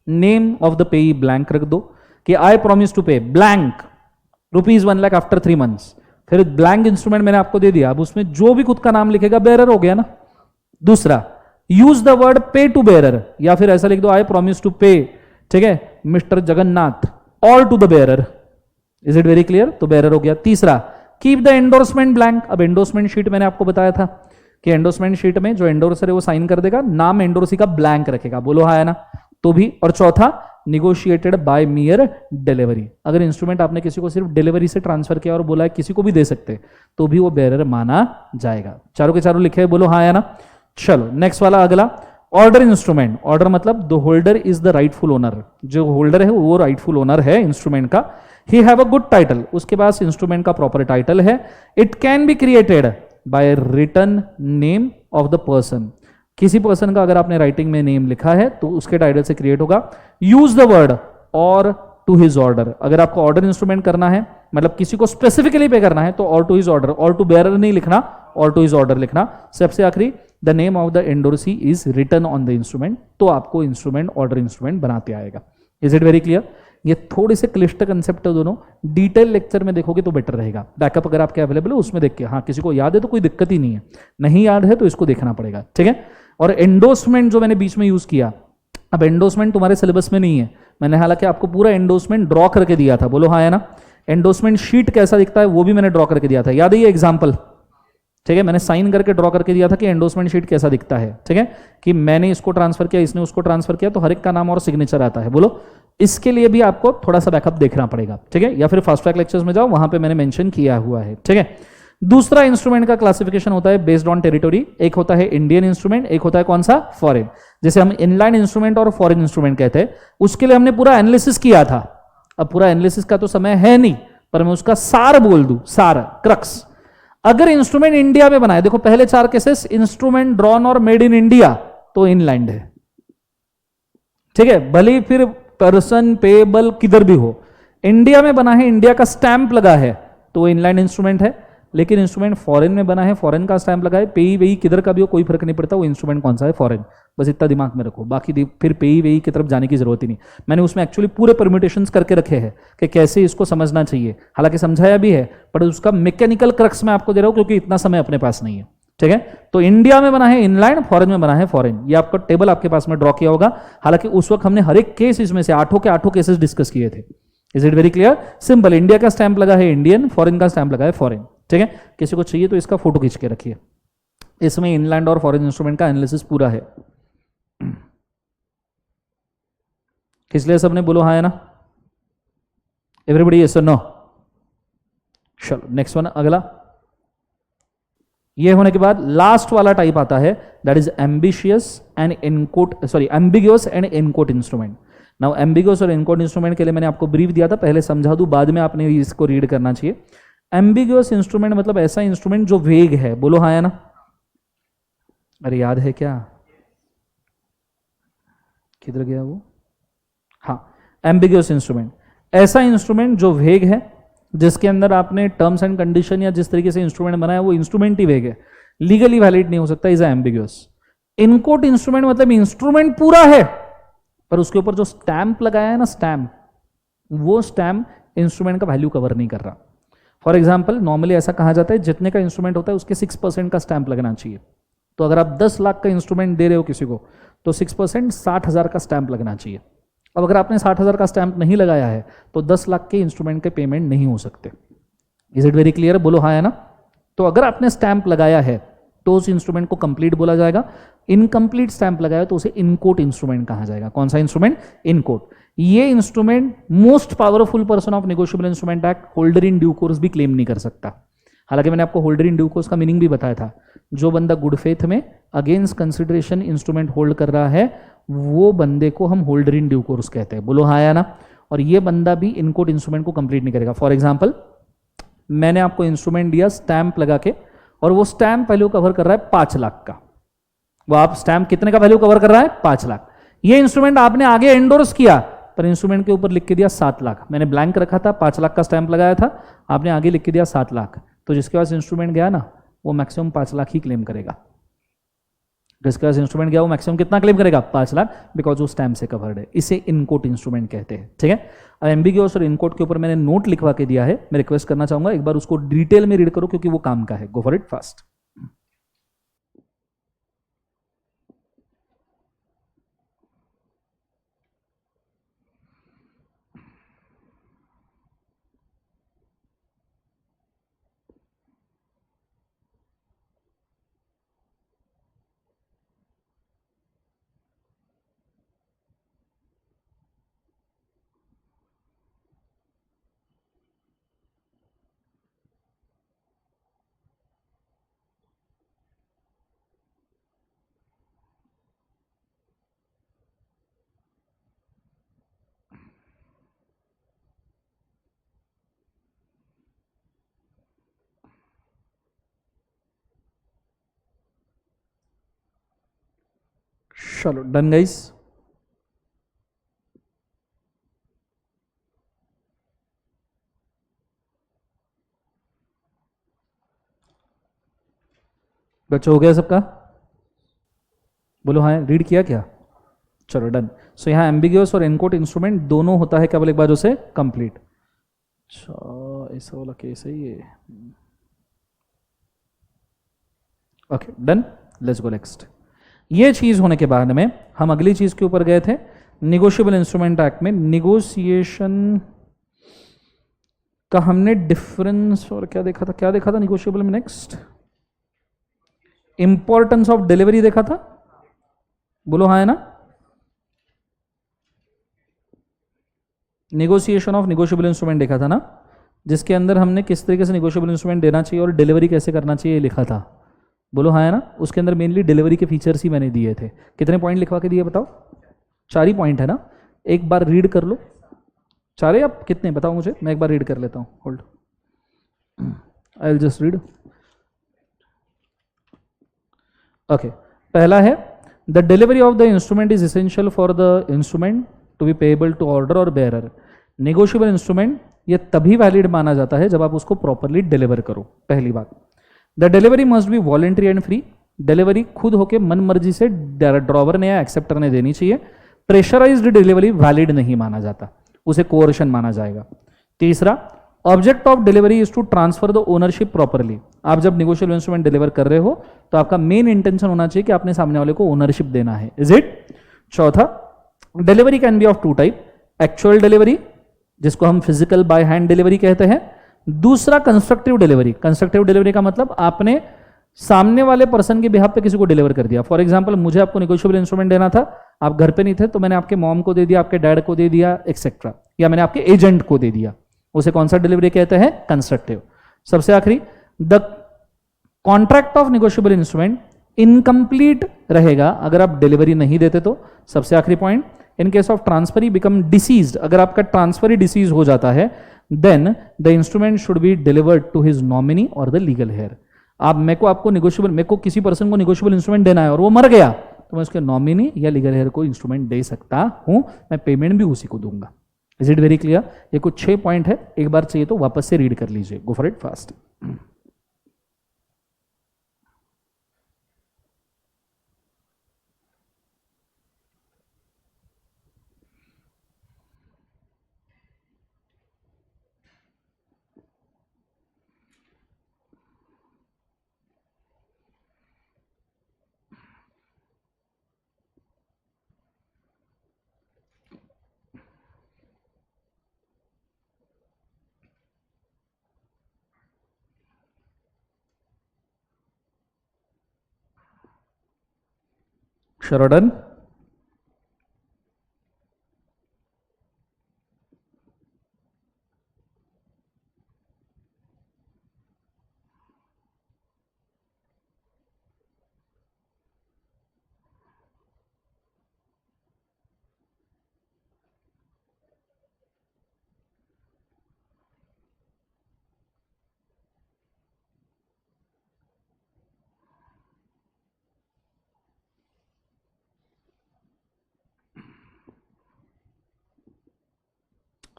नेम ऑफ द पेई ब्लैंक रख दो, कि आई प्रॉमिस टू पे ब्लैंक ₹1 लाख आफ्टर 3 मंथ्स, फिर ब्लैंक इंस्ट्रूमेंट मैंने आपको दे दिया, अब उसमें जो भी खुद का नाम लिखेगा बेरर हो गया ना। दूसरा, यूज द वर्ड पे टू बेरर, या फिर ऐसा लिख दो आई प्रॉमिस टू पे, ठीक है, mister Jagannath or to the bearer. Is it very clear? तो बेरर हो गया। तीसरा, कीप द एंडोर्समेंट ब्लैंक। अब एंडोर्समेंट शीट मैंने आपको बताया था कि एंडोर्समेंट शीट में जो एंडोर्सर है वो साइन कर देगा, नाम एंडोर्सी का ब्लैंक रखेगा, बोलो हाँ है ना, तो भी। और चौथा, निगोशिएटेड बाय मियर डिलीवरी, अगर इंस्ट्रूमेंट आपने किसी को सिर्फ डिलीवरी से ट्रांसफर किया और बोला है किसी को भी दे सकते तो भी वो बेरर माना जाएगा। चारों के चारों लिखे, बोलो हाँ है ना। चलो नेक्स्ट वाला अगला, ऑर्डर इंस्ट्रूमेंट। ऑर्डर मतलब the holder is the rightful owner, जो होल्डर है वो राइटफुल ओनर है इंस्ट्रूमेंट का। He have a good title, उसके पास इंस्ट्रूमेंट का प्रॉपर टाइटल है। It can be created by written name of the person, किसी पर्सन का अगर आपने राइटिंग में नेम लिखा है तो उसके टाइटल से क्रिएट होगा। यूज द वर्ड और टू हिज ऑर्डर, अगर आपको ऑर्डर इंस्ट्रूमेंट करना है, मतलब किसी को स्पेसिफिकली पे करना है, तो और टू हिज ऑर्डर, और टू बेरर नहीं लिखना, और टू हिज ऑर्डर लिखना। सबसे आखिरी, the name of the endorsee is written on the instrument, तो आपको इंस्ट्रूमेंट ऑर्डर इंस्ट्रूमेंट बनाते आएगा। Is it very clear? ये थोड़े से क्लिष्ट कंसेप्ट है दोनों, डिटेल लेक्चर में देखोगे तो बेटर रहेगा। बैकअप अगर आपके अवेलेबल है उसमें देख के, हाँ किसी को याद है तो कोई दिक्कत ही नहीं है, नहीं याद है तो इसको देखना पड़ेगा, ठीक है। और एंडोर्समेंट जो मैंने बीच में यूज किया, अब एंडोर्समेंट तुम्हारे सिलेबस में नहीं है, मैंने हालांकि आपको पूरा एंडोर्समेंट ड्रॉ करके दिया था, बोलो हाँ है ना। एंडोर्समेंट शीट कैसा दिखता है वो भी मैंने ड्रॉ करके दिया था, याद है ये एग्जाम्पल, ठीक है, मैंने साइन करके ड्रॉ करके दिया था कि एंडोर्समेंट शीट कैसा दिखता है, ठीक है, कि मैंने इसको ट्रांसफर किया, इसने उसको ट्रांसफर किया, तो हर एक का नाम और सिग्नेचर आता है। बोलो, इसके लिए भी आपको थोड़ा सा बैकअप देखना पड़ेगा, ठीक है, या फिर फास्ट ट्रैक लेक्चर्स में जाओ, वहां पे मैंने मेंशन किया हुआ है, ठीक है। दूसरा इंस्ट्रूमेंट का क्लासिफिकेशन होता है बेस्ड ऑन टेरिटोरी, एक होता है इंडियन इंस्ट्रूमेंट, एक होता है कौन सा, फॉरेन। जैसे हम इनलैंड इंस्ट्रूमेंट और फॉरेन इंस्ट्रूमेंट कहते हैं, उसके लिए हमने पूरा एनालिसिस किया था। अब पूरा एनालिसिस का तो समय है नहीं, पर मैं उसका सार बोल दूं, सार, क्रक्स। अगर इंस्ट्रूमेंट इंडिया में बनाए, देखो पहले 4 केसेस, इंस्ट्रूमेंट ड्रॉन और मेड इन इंडिया, तो इनलैंड है, ठीक है, भले ही फिर पर्सन पेबल किधर भी हो, इंडिया में बना है, इंडिया का स्टैंप लगा है, तो इनलैंड इंस्ट्रूमेंट है। लेकिन इंस्ट्रूमेंट फॉरेन में बना है, फॉरेन का स्टैंप लगा है, पेई वेई किधर का भी हो कोई फर्क नहीं पड़ता, वो इंस्ट्रूमेंट कौन सा है, फॉरेन, बस इतना दिमाग में रखो। बाकी फिर पेई वेई की तरफ जाने की जरूरत ही नहीं, मैंने उसमें एक्चुअली पूरे परम्यूटेशंस करके रखे हैं कि कैसे इसको समझना चाहिए, हालांकि समझाया भी है, पर उसका मैकेनिकल क्रक्स मैं आपको दे रहा हूं क्योंकि इतना समय अपने पास नहीं है, ठीक है। तो इंडिया में बना है इनलैंड, फॉरेन में बना है फॉरेन, ये आपका टेबल आपके पास में ड्रॉ किया होगा। हालांकि उस वक्त हमने हर एक केस इसमें से 8 के 8 केसेस डिस्कस किए थे। Is it very clear? Simple, India का स्टैंप लगा है इंडियन, फॉरेन का स्टैंप लगा है फॉरेन, ठीक है। किसी को चाहिए तो इसका फोटो खींच के रखिए, इसमें इनलैंड और फॉरेन इंस्ट्रूमेंट का एनालिसिस पूरा है। किस लिए सबने बोलो हाँ है ना, एवरीबॉडी यस और नो। चलो नेक्स्ट वन, अगला। ये होने के बाद लास्ट वाला टाइप आता है, that is ambitious and inchoate, sorry ambiguous and inchoate instrument. Now ambiguous और इनकोट इंस्ट्रूमेंट के लिए मैंने आपको ब्रीफ दिया था, पहले समझा दूं, बाद में आपने इसको रीड करना चाहिए। एम्बिगियस इंस्ट्रूमेंट मतलब ऐसा इंस्ट्रूमेंट जो वेग है, बोलो हाँ है ना। अरे याद है क्या, किधर गया वो, हाँ, एम्बिगियस इंस्ट्रूमेंट, ऐसा इंस्ट्रूमेंट जो वेग है, जिसके अंदर आपने टर्म्स एंड कंडीशन या जिस तरीके से इंस्ट्रूमेंट बनाया वो इंस्ट्रूमेंट ही वेग है, लीगली वैलिड नहीं हो सकता, इज एम्बिगियस। इनकोट इंस्ट्रूमेंट मतलब इंस्ट्रूमेंट पूरा है, पर उसके ऊपर जो स्टैंप लगाया है ना, स्टैंप, वो स्टैंप इंस्ट्रूमेंट का वैल्यू कवर नहीं कर रहा। फॉर एग्जाम्पल, नॉर्मली ऐसा कहा जाता है जितने का इंस्ट्रूमेंट होता है उसके 6% का स्टैंप लगना चाहिए। तो अगर आप 10 लाख का इंस्ट्रूमेंट दे रहे हो किसी को, तो 6% 60,000 का स्टैंप लगना चाहिए। अब अगर आपने 60,000 का स्टैंप नहीं लगाया है तो 10 लाख के इंस्ट्रूमेंट के पेमेंट नहीं हो सकते। Is it very clear? बोलो हाँ है ना। तो अगर आपने स्टैंप लगाया है तो उस इंस्ट्रूमेंट को कंप्लीट बोला जाएगा। इनकम्प्लीट स्टैंप लगाया तो उसे इनकोट इंस्ट्रूमेंट कहा जाएगा। कौन सा इंस्ट्रूमेंट? इनकोट। ये instrument most powerful person of negotiable instrument act holder in due course भी क्लेम नहीं कर सकता। हालांकि मैंने आपको होल्डर इन ड्यू कोर्स का मीनिंग भी बताया था। जो बंदा गुड फेथ में अगेंस्ट कंसिडरेशन इंस्ट्रूमेंट होल्ड कर रहा है वो बंदे को हम होल्डर इन ड्यू कोर्स कहते हैं। बोलो हाँ या ना। और ये बंदा भी इनकोट इंस्ट्रूमेंट को कंप्लीट नहीं करेगा। फॉर एग्जाम्पल, मैंने आपको इंस्ट्रूमेंट दिया स्टैंप लगा के, और वो स्टैंप वैल्यू कवर कर रहा है 5 लाख का। वो आप स्टैंप कितने का वैल्यू कवर कर रहा है? 5 लाख। ये इंस्ट्रूमेंट आपने आगे एंडोर्स किया, पर इंस्ट्रूमेंट के ऊपर लिख के दिया 7 लाख। मैंने ब्लैंक रखा था, 5 लाख का स्टैंप लगाया था, आपने आगे लिख के दिया 7 लाख। तो जिसके पास इंस्ट्रूमेंट गया ना वो मैक्सिमम 5 लाख ही क्लेम करेगा। जिसके पास इंस्ट्रूमेंट गया वो मैक्सिमम कितना क्लेम करेगा? 5 लाख, बिकॉज वो स्टैम्प से कवर्ड है। इसे इनकोट इंस्ट्रूमेंट कहते हैं। ठीक है। अब एम्बिग्यूअस और इनकोट के ऊपर मैंने नोट लिखवा के दिया है, मैं रिक्वेस्ट करना चाहूंगा एक बार उसको डिटेल में रीड करो क्योंकि वो काम का है। गो फॉर इट फास्ट। चलो डन गाइस। बच्चों हो गया सबका? बोलो हाँ, रीड किया क्या? चलो डन। सो यहाँ एम्बिग्यूअस और इनकोट इंस्ट्रूमेंट दोनों होता है केवल एक बार उसे कंप्लीट। अच्छा ऐसा वाला केस है ये। Okay done. Let's go next. ये चीज होने के बाद में हम अगली चीज के ऊपर गए थे। निगोशिएबल इंस्ट्रूमेंट एक्ट में निगोशिएशन का हमने डिफरेंस और क्या देखा था? क्या देखा था निगोशिएबल में? नेक्स्ट इंपॉर्टेंस ऑफ डिलीवरी देखा था। बोलो हाँ है ना। निगोशिएशन ऑफ निगोशिएबल इंस्ट्रूमेंट देखा था ना, जिसके अंदर हमने किस तरीके से निगोशिएबल इंस्ट्रूमेंट देना चाहिए और डिलीवरी कैसे करना चाहिए लिखा था। बोलो हाँ है ना। उसके अंदर मेनली डिलीवरी के फीचर्स ही मैंने दिए थे। कितने पॉइंट लिखवा के दिए बताओ? 4 ही पॉइंट है ना। एक बार रीड कर लो। 4 है आप कितने बताओ मुझे, मैं एक बार रीड कर लेता हूँ। Hold, I will just read. Okay. पहला है the delivery of the instrument is essential for the instrument to be payable to order और बेयरर। नेगोशिएबल इंस्ट्रूमेंट ये तभी वैलिड माना जाता है जब आप उसको प्रॉपरली डिलीवर करो। पहली बात, the delivery must be voluntary and free. Delivery खुद होके मन मर्जी से ड्रॉवर ने या एक्सेप्टर ने देनी चाहिए। प्रेशराइज्ड डिलीवरी वैलिड नहीं माना जाता, उसे कोअर्शन माना जाएगा। तीसरा, object of delivery is to transfer the ownership properly. आप जब निगोशिएबल इंस्ट्रूमेंट डिलीवर कर रहे हो तो आपका मेन इंटेंशन होना चाहिए कि आपने सामने वाले को ओनरशिप देना है। Is it? चौथा, delivery can be of 2 type. Actual delivery जिसको हम फिजिकल बाय हैंड डिलीवरी कहते हैं। दूसरा कंस्ट्रक्टिव डिलीवरी। कंस्ट्रक्टिव डिलीवरी का मतलब आपने सामने वाले पर्सन के बिहाफ पे किसी को डिलीवर कर दिया। फॉर एग्जांपल, मुझे आपको निगोशिएबल इंस्ट्रूमेंट देना था, आप घर पे नहीं थे तो मैंने आपके मॉम को दे दिया, आपके डैड को दे दिया एक्सेट्रा, या मैंने आपके एजेंट को दे दिया। उसे कौन सा डिलीवरी कहते हैं? कंस्ट्रक्टिव। सबसे आखिरी, the contract of negotiable instrument incomplete रहेगा अगर आप डिलीवरी नहीं देते तो। सबसे आखिरी point, in case of transfer he become deceased, अगर आपका ट्रांसफर ही डिसीज हो जाता है, then the instrument should be delivered to his nominee और द लीगल हेयर। आप मेरे को किसी पर्सन को निगोशिएबल इंस्ट्रूमेंट देना है और वो मर गया तो मैं उसके नॉमिनी या लीगल हेयर को इंस्ट्रूमेंट दे सकता हूं, मैं पेमेंट भी उसी को दूंगा। Is it very clear? ये कुछ 6 पॉइंट है, एक बार चाहिए तो वापस से रीड कर लीजिए। Go for it fast. शरडन,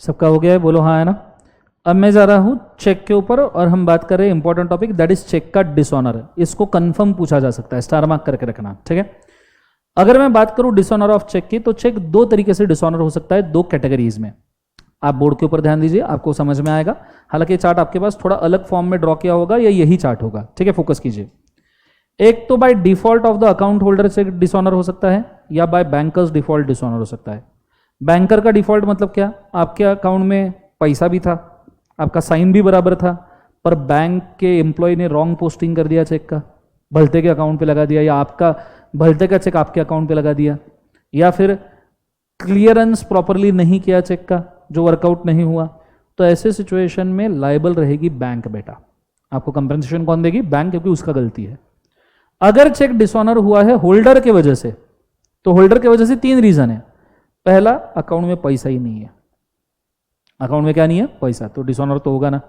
सबका हो गया है, बोलो हाँ है ना। अब मैं जा रहा हूं चेक के ऊपर और हम बात कर रहे हैं important topic, that is cheque का डिसऑनर। इसको कंफर्म पूछा जा सकता है, स्टार मार्क करके रखना, ठीक है। अगर मैं बात करूं डिसऑनर ऑफ चेक की, तो चेक दो तरीके से डिसऑनर हो सकता है, दो कैटेगरीज में। आप बोर्ड के ऊपर ध्यान दीजिए, आपको समझ में आएगा। हालांकि चार्ट आपके पास थोड़ा अलग फॉर्म में ड्रॉ किया होगा या यही चार्ट होगा, ठीक है, फोकस कीजिए। एक तो by default of the account holder से डिसऑनर हो सकता है, या बाय बैंकर्स डिफॉल्ट डिसऑनर हो सकता है। बैंकर का डिफॉल्ट मतलब क्या, आपके अकाउंट में पैसा भी था, आपका साइन भी बराबर था, पर बैंक के एम्प्लॉय ने रॉन्ग पोस्टिंग कर दिया चेक का, भलते के अकाउंट पे लगा दिया, या आपका भलते का चेक आपके अकाउंट पे लगा दिया, या फिर क्लियरेंस प्रॉपरली नहीं किया चेक का, जो वर्कआउट नहीं हुआ। तो ऐसे सिचुएशन में लायबल रहेगी बैंक बेटा। आपको कंपनसेशन कौन देगी, बैंक, क्योंकि उसका गलती है। अगर चेक डिसऑनर हुआ है होल्डर के वजह से, तो होल्डर के वजह से तीन रीजन है। पहला, अकाउंट में पैसा ही नहीं है, अकाउंट में क्या नहीं है, पैसा, तो डिसऑनर तो होगा ना।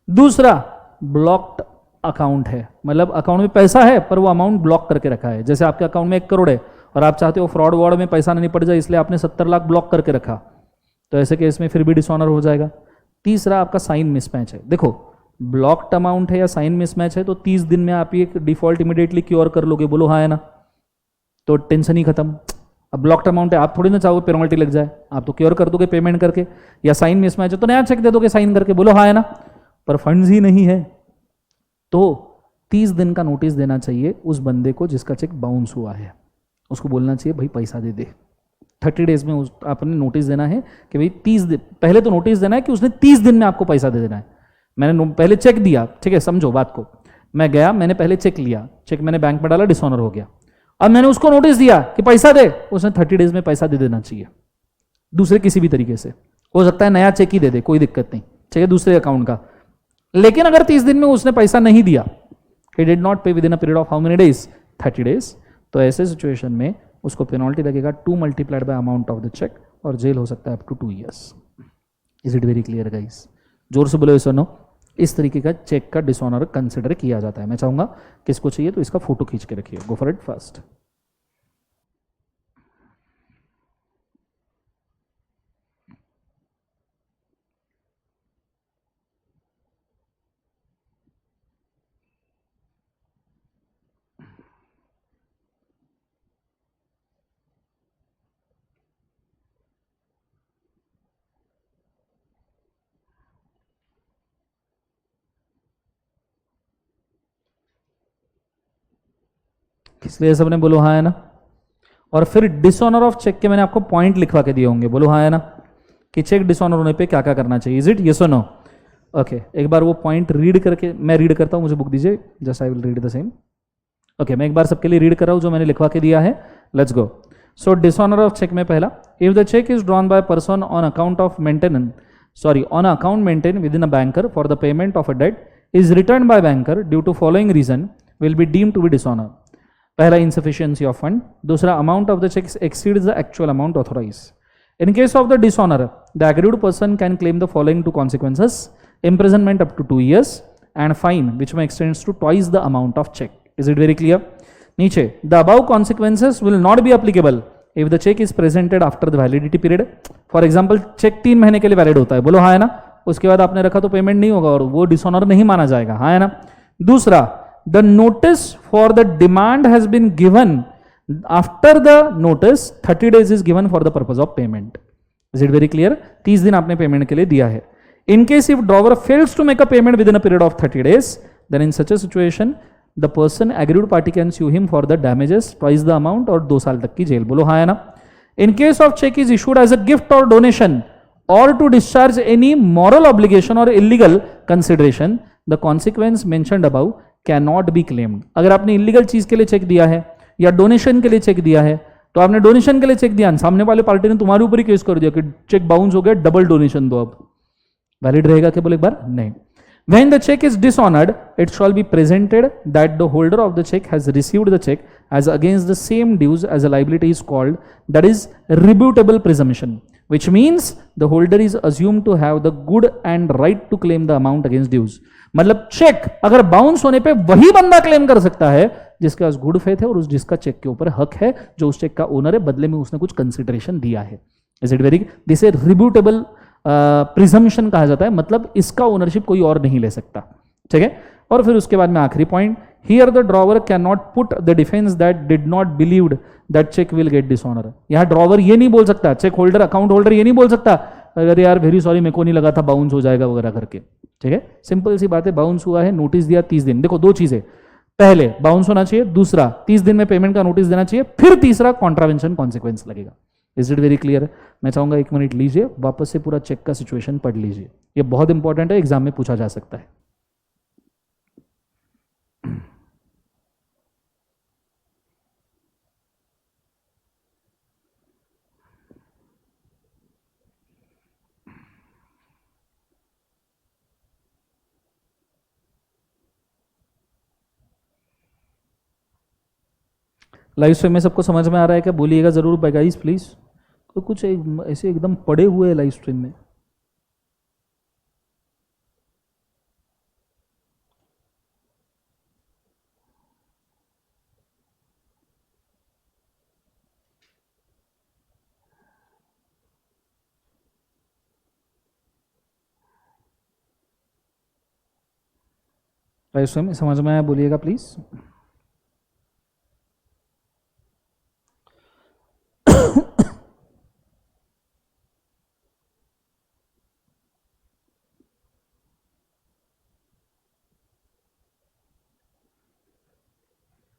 दूसरा, ब्लॉक्ड अकाउंट है, मतलब अकाउंट में पैसा है पर वो अमाउंट ब्लॉक करके रखा है। जैसे आपके अकाउंट में 1 करोड़ है और आप चाहते हो फ्रॉड वॉर्ड में पैसा नहीं पड़ जाए, इसलिए आपने 70 लाख ब्लॉक करके रखा, तो ऐसे केस में फिर भी डिसऑनर हो जाएगा। तीसरा, आपका साइन मिसमैच है। देखो, ब्लॉक्ड अमाउंट है या साइन मिसमैच है, तो 30 दिन में आप ये डिफॉल्ट इमीडिएटली क्योर कर लोगे, बोलो हाँ है ना, तो टेंशन ही खत्म। अब ब्लॉक्ड अमाउंट है, आप थोड़ी ना चाहोगे पेनल्टी लग जाए, आप तो क्योर कर दोगे पेमेंट करके। या साइन मिसमैच है तो नया चेक दे दोगे साइन करके, बोलो हाँ है ना, पर फंड्स ही नहीं है, तो 30 दिन का नोटिस देना चाहिए उस बंदे को जिसका चेक बाउंस हुआ है। उसको बोलना चाहिए भाई पैसा दे दे। 30 डेज में आपने नोटिस देना है कि भाई 30 दिन, पहले तो नोटिस देना है कि उसने 30 दिन में आपको पैसा दे देना है। मैंने पहले चेक दिया, ठीक है, समझो बात को, मैं गया, मैंने पहले चेक लिया, चेक मैंने बैंक में डाला, डिसऑनर हो गया। अब मैंने उसको नोटिस दिया कि पैसा दे, उसने 30 डेज में पैसा दे देना चाहिए, दूसरे किसी भी तरीके से। हो सकता है नया चेक ही दे दे, कोई दिक्कत नहीं, ठीक है, दूसरे अकाउंट का। लेकिन अगर 30 दिन में उसने पैसा नहीं दिया, he did not pay within a period of how many days, 30 days, तो ऐसे सिचुएशन में उसको पेनल्टी लगेगा 2 multiplied by amount of the cheque, और जेल हो सकता है up to 2 years। Is it very clear guys? जोर से बोलो यस और नो। इस तरीके का चेक का डिसऑनर कंसिडर किया जाता है। मैं चाहूंगा किसको चाहिए तो इसका फोटो खींच के रखिए, गो फॉर इट फर्स्ट। इसलिए सबने बोलो हाँ है ना। और फिर डिसऑनर ऑफ चेक के मैंने आपको पॉइंट लिखवा के दिए होंगे, बोलो हाँ है ना, कि चेक डिसऑनर होने पे क्या क्या करना चाहिए। इज इट यस और नो? ओके, एक बार वो पॉइंट रीड करके, मैं रीड करता हूँ, मुझे बुक दीजिए, just I will read the same. Okay, मैं एक बार सबके लिए रीड कर रहा हूँ जो मैंने लिखवा के दिया है। Let's go. So dishonour of cheque में पहला, if the cheque is drawn by person on account of maintenance, sorry on account maintain with in a banker for the payment of a debt is return by banker due to following reason will be deemed to be dishonour. पहला, insufficiency of fund. दूसरा, amount of the check exceeds the actual amount authorized. In case of the dishonor, the aggrieved person can claim the following two consequences: imprisonment up to 2 years and fine which may extend to twice the amount of check. Is it very clear? नीचे, the above consequences will not be applicable if the check is presented after the validity period. For example, check 3 महीने के लिए valid होता है, बोलो हाँ है ना, उसके बाद आपने रखा तो पेमेंट नहीं होगा और वो डिसऑनर नहीं माना जाएगा, हाँ है ना। दूसरा, the notice for the demand has been given after the notice 30 days is given for the purpose of payment. Is it very clear? 30 दिन आपने पेमेंट के लिए दिया है। In case if drawer fails to make a payment within a period of 30 days, then in such a situation the person aggrieved party can sue him for the damages twice the amount और 2 साल तक की jail, बोलो हाँ है ना। In case of check is issued as a gift or donation or to discharge any moral obligation or illegal consideration, the consequence mentioned above can not be claimed. अगर आपने इलीगल चीज के लिए चेक दिया है या डोनेशन के लिए चेक दिया है, तो आपने डोनेशन के लिए चेक दिया, सामने वाले पार्टी ने तुम्हारे ऊपर ही केस कर दिया कि चेक बाउंस हो गया, डबल डोनेशन दो, अब वैलिड रहेगा क्या? बोले एक बार नहीं. When the check is dishonored, it shall be presented that the holder of the check has received the check as against the same dues as a liability is called, that is rebutable presumption, which means the holder is assumed to have the good and right to claim the amount against dues. मतलब check अगर bounce होने पे वही बंदा claim कर सकता है जिसके पास गुड फेथ है और उस जिसका चेक के ऊपर हक है, जो उस चेक का ओनर है, बदले में उसने कुछ कंसिडरेशन दिया है. Is it very, this is rebuttable presumption कहा जाता है, मतलब इसका ओनरशिप कोई और नहीं ले सकता. ठीक है. और फिर उसके बाद में आखिरी point, here the drawer can not put the defence that did not believed that cheque will get dishonour. यहां ड्रॉवर ये नहीं बोल सकता, चेक होल्डर, अकाउंट होल्डर ये नहीं बोल सकता अरे यार वेरी सॉरी मेरे को नहीं लगा था बाउंस हो जाएगा वगैरह करके. ठीक है. सिंपल सी बात है, बाउंस हुआ है, नोटिस दिया 30 दिन. देखो दो चीजें, पहले बाउंस होना चाहिए, दूसरा 30 दिन में पेमेंट का नोटिस देना चाहिए, फिर तीसरा कॉन्ट्रावेंशन कॉन्सिक्वेंस लगेगा. Is it very clear? मैं चाहूंगा 1 मिनट लीजिए, वापस से पूरा चेक का सिचुएशन पढ़ लीजिए, ये बहुत इंपॉर्टेंट है, एग्जाम में पूछा जा सकता है. लाइव स्ट्रीम में सबको समझ में आ रहा है क्या? बोलिएगा जरूर गाइस प्लीज. तो कुछ ऐसे एकदम पड़े हुए लाइव स्ट्रीम में. लाइव स्ट्रीम में समझ में आया? बोलिएगा प्लीज.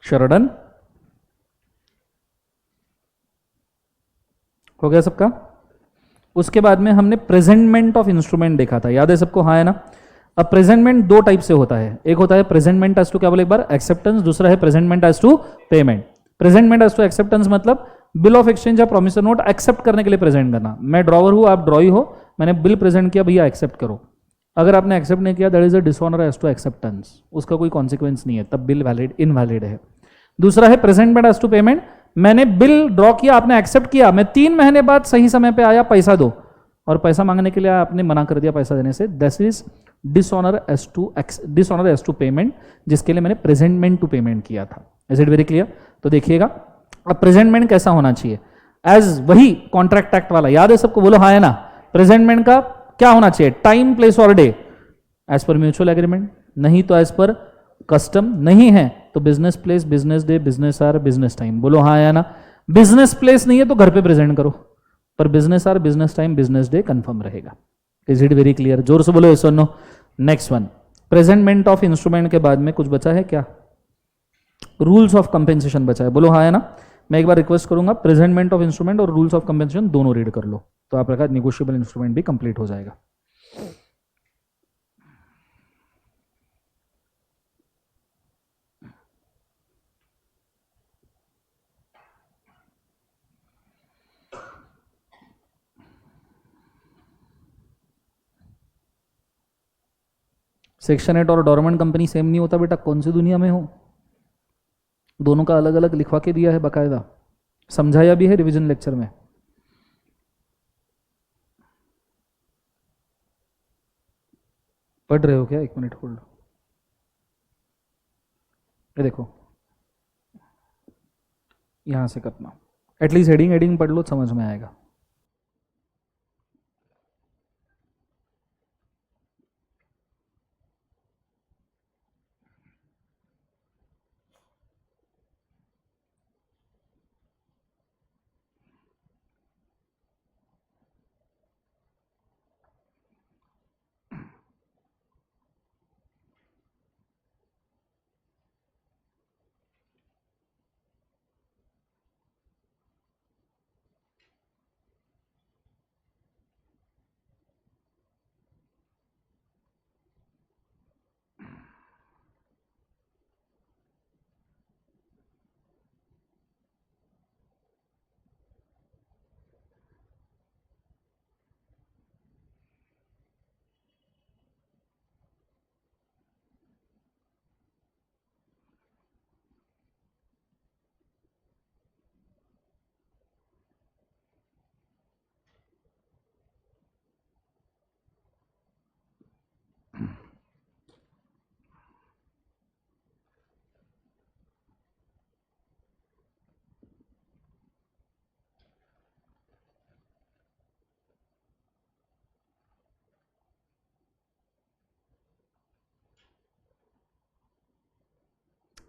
शरडन हो गया सबका? उसके बाद में हमने प्रेजेंटमेंट ऑफ इंस्ट्रूमेंट देखा था, याद है सबको? हाँ है ना. अब प्रेजेंटमेंट दो टाइप से होता है, एक होता है प्रेजेंटमेंट एज टू, क्या बोले एक बार, एक्सेप्टेंस, दूसरा है presentment as to payment. Presentment as to acceptance मतलब बिल ऑफ एक्सचेंज या प्रॉमिसरी नोट एक्सेप्ट करने के लिए प्रेजेंट करना. मैं ड्रॉवर हूं, आप ड्रॉई हो, मैंने बिल प्रेजेंट किया, भैया एक्सेप्ट करो. अगर आपने एक्सेप्ट नहीं किया, that is a dishonour as to acceptance, उसका कोई कॉन्सिक्वेंस नहीं है, तब बिल वैलिड इनवैलिड है. दूसरा है प्रेजेंटमेंट एज टू पेमेंट, मैंने बिल ड्रॉ किया, आपने एक्सेप्ट किया, मैं 3 महीने बाद सही समय पे आया, पैसा दो, और पैसा मांगने के लिए आपने मना कर दिया पैसा देने से, this is dishonour as to payment, जिसके लिए मैंने प्रेजेंटमेंट टू पेमेंट किया था. Is it very clear? तो देखिएगा अब प्रेजेंटमेंट कैसा होना चाहिए, एज वही कॉन्ट्रैक्ट एक्ट वाला, याद है सबको? बोलो हाँ है ना. प्रेजेंटमेंट का क्या होना चाहिए? टाइम, प्लेस और डे एज पर म्यूचुअल एग्रीमेंट, नहीं तो एज पर कस्टम, नहीं है तो business place, business day, business hour, business time. बोलो हाँ या ना. बिजनेस प्लेस नहीं है तो घर पे प्रेजेंट करो, पर business hour, business time, business day confirm रहेगा. Is it very clear? जोर से बोलो यस और no. Next one, presentment of instrument के बाद में कुछ बचा है क्या? रूल्स ऑफ कंपेंसेशन बचा है. बोलो हाँ है ना. मैं एक बार रिक्वेस्ट करूंगा, प्रेजेंटमेंट ऑफ इंस्ट्रूमेंट और रूल्स ऑफ कंपेंसेशन दोनों रीड कर लो, तो आपका निगोशिएबल इंस्ट्रूमेंट भी कंप्लीट हो जाएगा. सेक्शन 8 और डोरमेंट कंपनी सेम नहीं होता बेटा, कौन सी दुनिया में हो. दोनों का अलग अलग लिखवा के दिया है, बाकायदा समझाया भी है रिवीजन लेक्चर में. पढ़ रहे हो क्या? 1 मिनट होल्ड. ये देखो, यहां से करना, एटलीस्ट हेडिंग हेडिंग पढ़ लो, समझ में आएगा.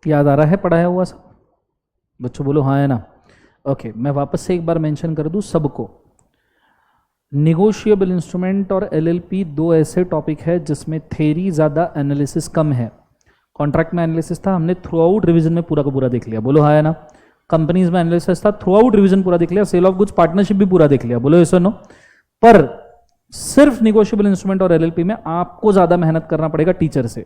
याद आ रहा है पढ़ाया हुआ सब? बच्चों बोलो हाँ है ना? ओके, मैं वापस से एक बार मेंशन कर दूं सबको। निगोशिएबल इंस्ट्रूमेंट और एलएलपी दो ऐसे टॉपिक है जिसमें थ्योरी ज़्यादा, एनालिसिस कम है। कॉन्ट्रैक्ट में एनालिसिस था, हमने थ्रू आउट रिविजन में पूरा का पूरा देख लिया, बोलो हाँ है ना? कंपनीज में एनालिसिस था, थ्रू आउट रिविजन पूरा देख लिया, सेल ऑफ गुड्स पार्टनरशिप भी पूरा देख लिया, बोलो यस और नो? पर सिर्फ निगोशिएबल इंस्ट्रूमेंट और एलएलपी में आपको ज़्यादा मेहनत करना पड़ेगा टीचर से।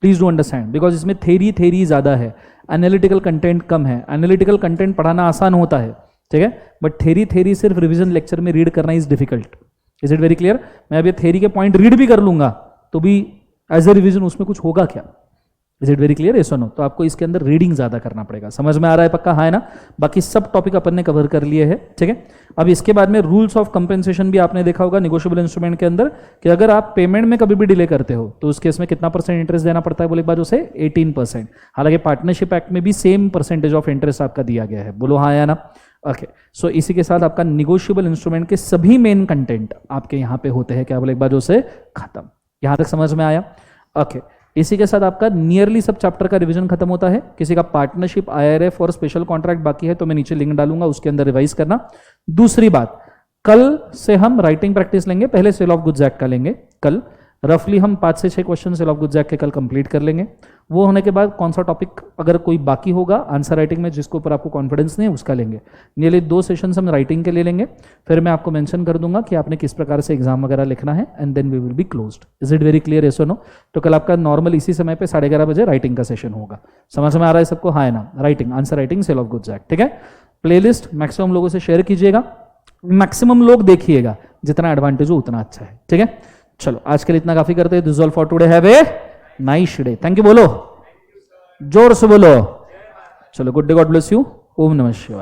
प्लीज डू अंडरस्टैंड, बिकॉज इसमें थेरी ज़्यादा है, एनालिटिकल कंटेंट कम है। एनालिटिकल कंटेंट पढ़ाना आसान होता है, ठीक है, बट थेरी सिर्फ रिवीजन लेक्चर में रीड करना is difficult. Is it very clear? मैं अभी थेरी के पॉइंट रीड भी कर लूंगा तो भी एज ए रिवीजन उसमें कुछ होगा क्या? Is it very clear? No? तो आपको इसके अंदर रीडिंग ज्यादा करना पड़ेगा। समझ में आ रहा है पक्का? हाँ है ना? बाकी सब टॉपिक अपन ने कवर कर लिए हैं, ठीक है। अब इसके बाद में रूल्स ऑफ कंपेंसेशन भी आपने देखा होगा निगोशिएबल इंस्ट्रूमेंट के अंदर, कि अगर आप पेमेंट में कभी भी डिले करते हो तो उस केस में कितना % इंटरेस्ट देना पड़ता है? बोले एक बार उसे 18%। हालांकि पार्टनरशिप एक्ट में भी सेम % ऑफ इंटरेस्ट आपका दिया गया है, बोलो हाँ या ना? ओके, सो इसी के साथ आपका निगोशिएबल इंस्ट्रूमेंट के सभी मेन कंटेंट आपके यहाँ पे होते हैं, क्या बोले एक बार उसे खत्म। यहां तक समझ में आया? ओके, इसी के साथ आपका नियरली सब चैप्टर का रिवीजन खत्म होता है। किसी का पार्टनरशिप, आईआरएफ और स्पेशल कॉन्ट्रैक्ट बाकी है तो मैं नीचे लिंक डालूंगा, उसके अंदर रिवाइज करना। दूसरी बात, कल से हम राइटिंग प्रैक्टिस लेंगे, पहले सेल ऑफ गुड्स एक्ट का लेंगे कल। रफली हम 5 से 6 question sale of goods act के कल कंप्लीट कर लेंगे। वो होने के बाद कौन सा टॉपिक अगर कोई बाकी होगा आंसर राइटिंग में जिसके ऊपर आपको कॉन्फिडेंस नहीं है उसका लेंगे। नियरली 2 सेशंस हम राइटिंग के ले लेंगे, फिर मैं आपको मेंशन कर दूंगा कि आपने किस प्रकार से एग्जाम वगैरह लिखना है, and then we will be closed. Is it very clear? Yes और नो? तो कल आपका नॉर्मल इसी समय पे 11:30 बजे राइटिंग का सेशन होगा। समझ में आ रहा है सबको? हाँ है ना? Writing, answer writing, sale of goods act, ठीक है। प्लेलिस्ट मैक्सिमम लोगों से शेयर कीजिएगा, मैक्सिमम लोग देखिएगा, जितना एडवांटेज हो उतना अच्छा है, ठीक है। चलो आज के लिए इतना काफी करते हैं। This all for today, have a nice day. Thank you बोलो, जोर से बोलो। चलो, good day, God bless you, ओम नमः शिवाय।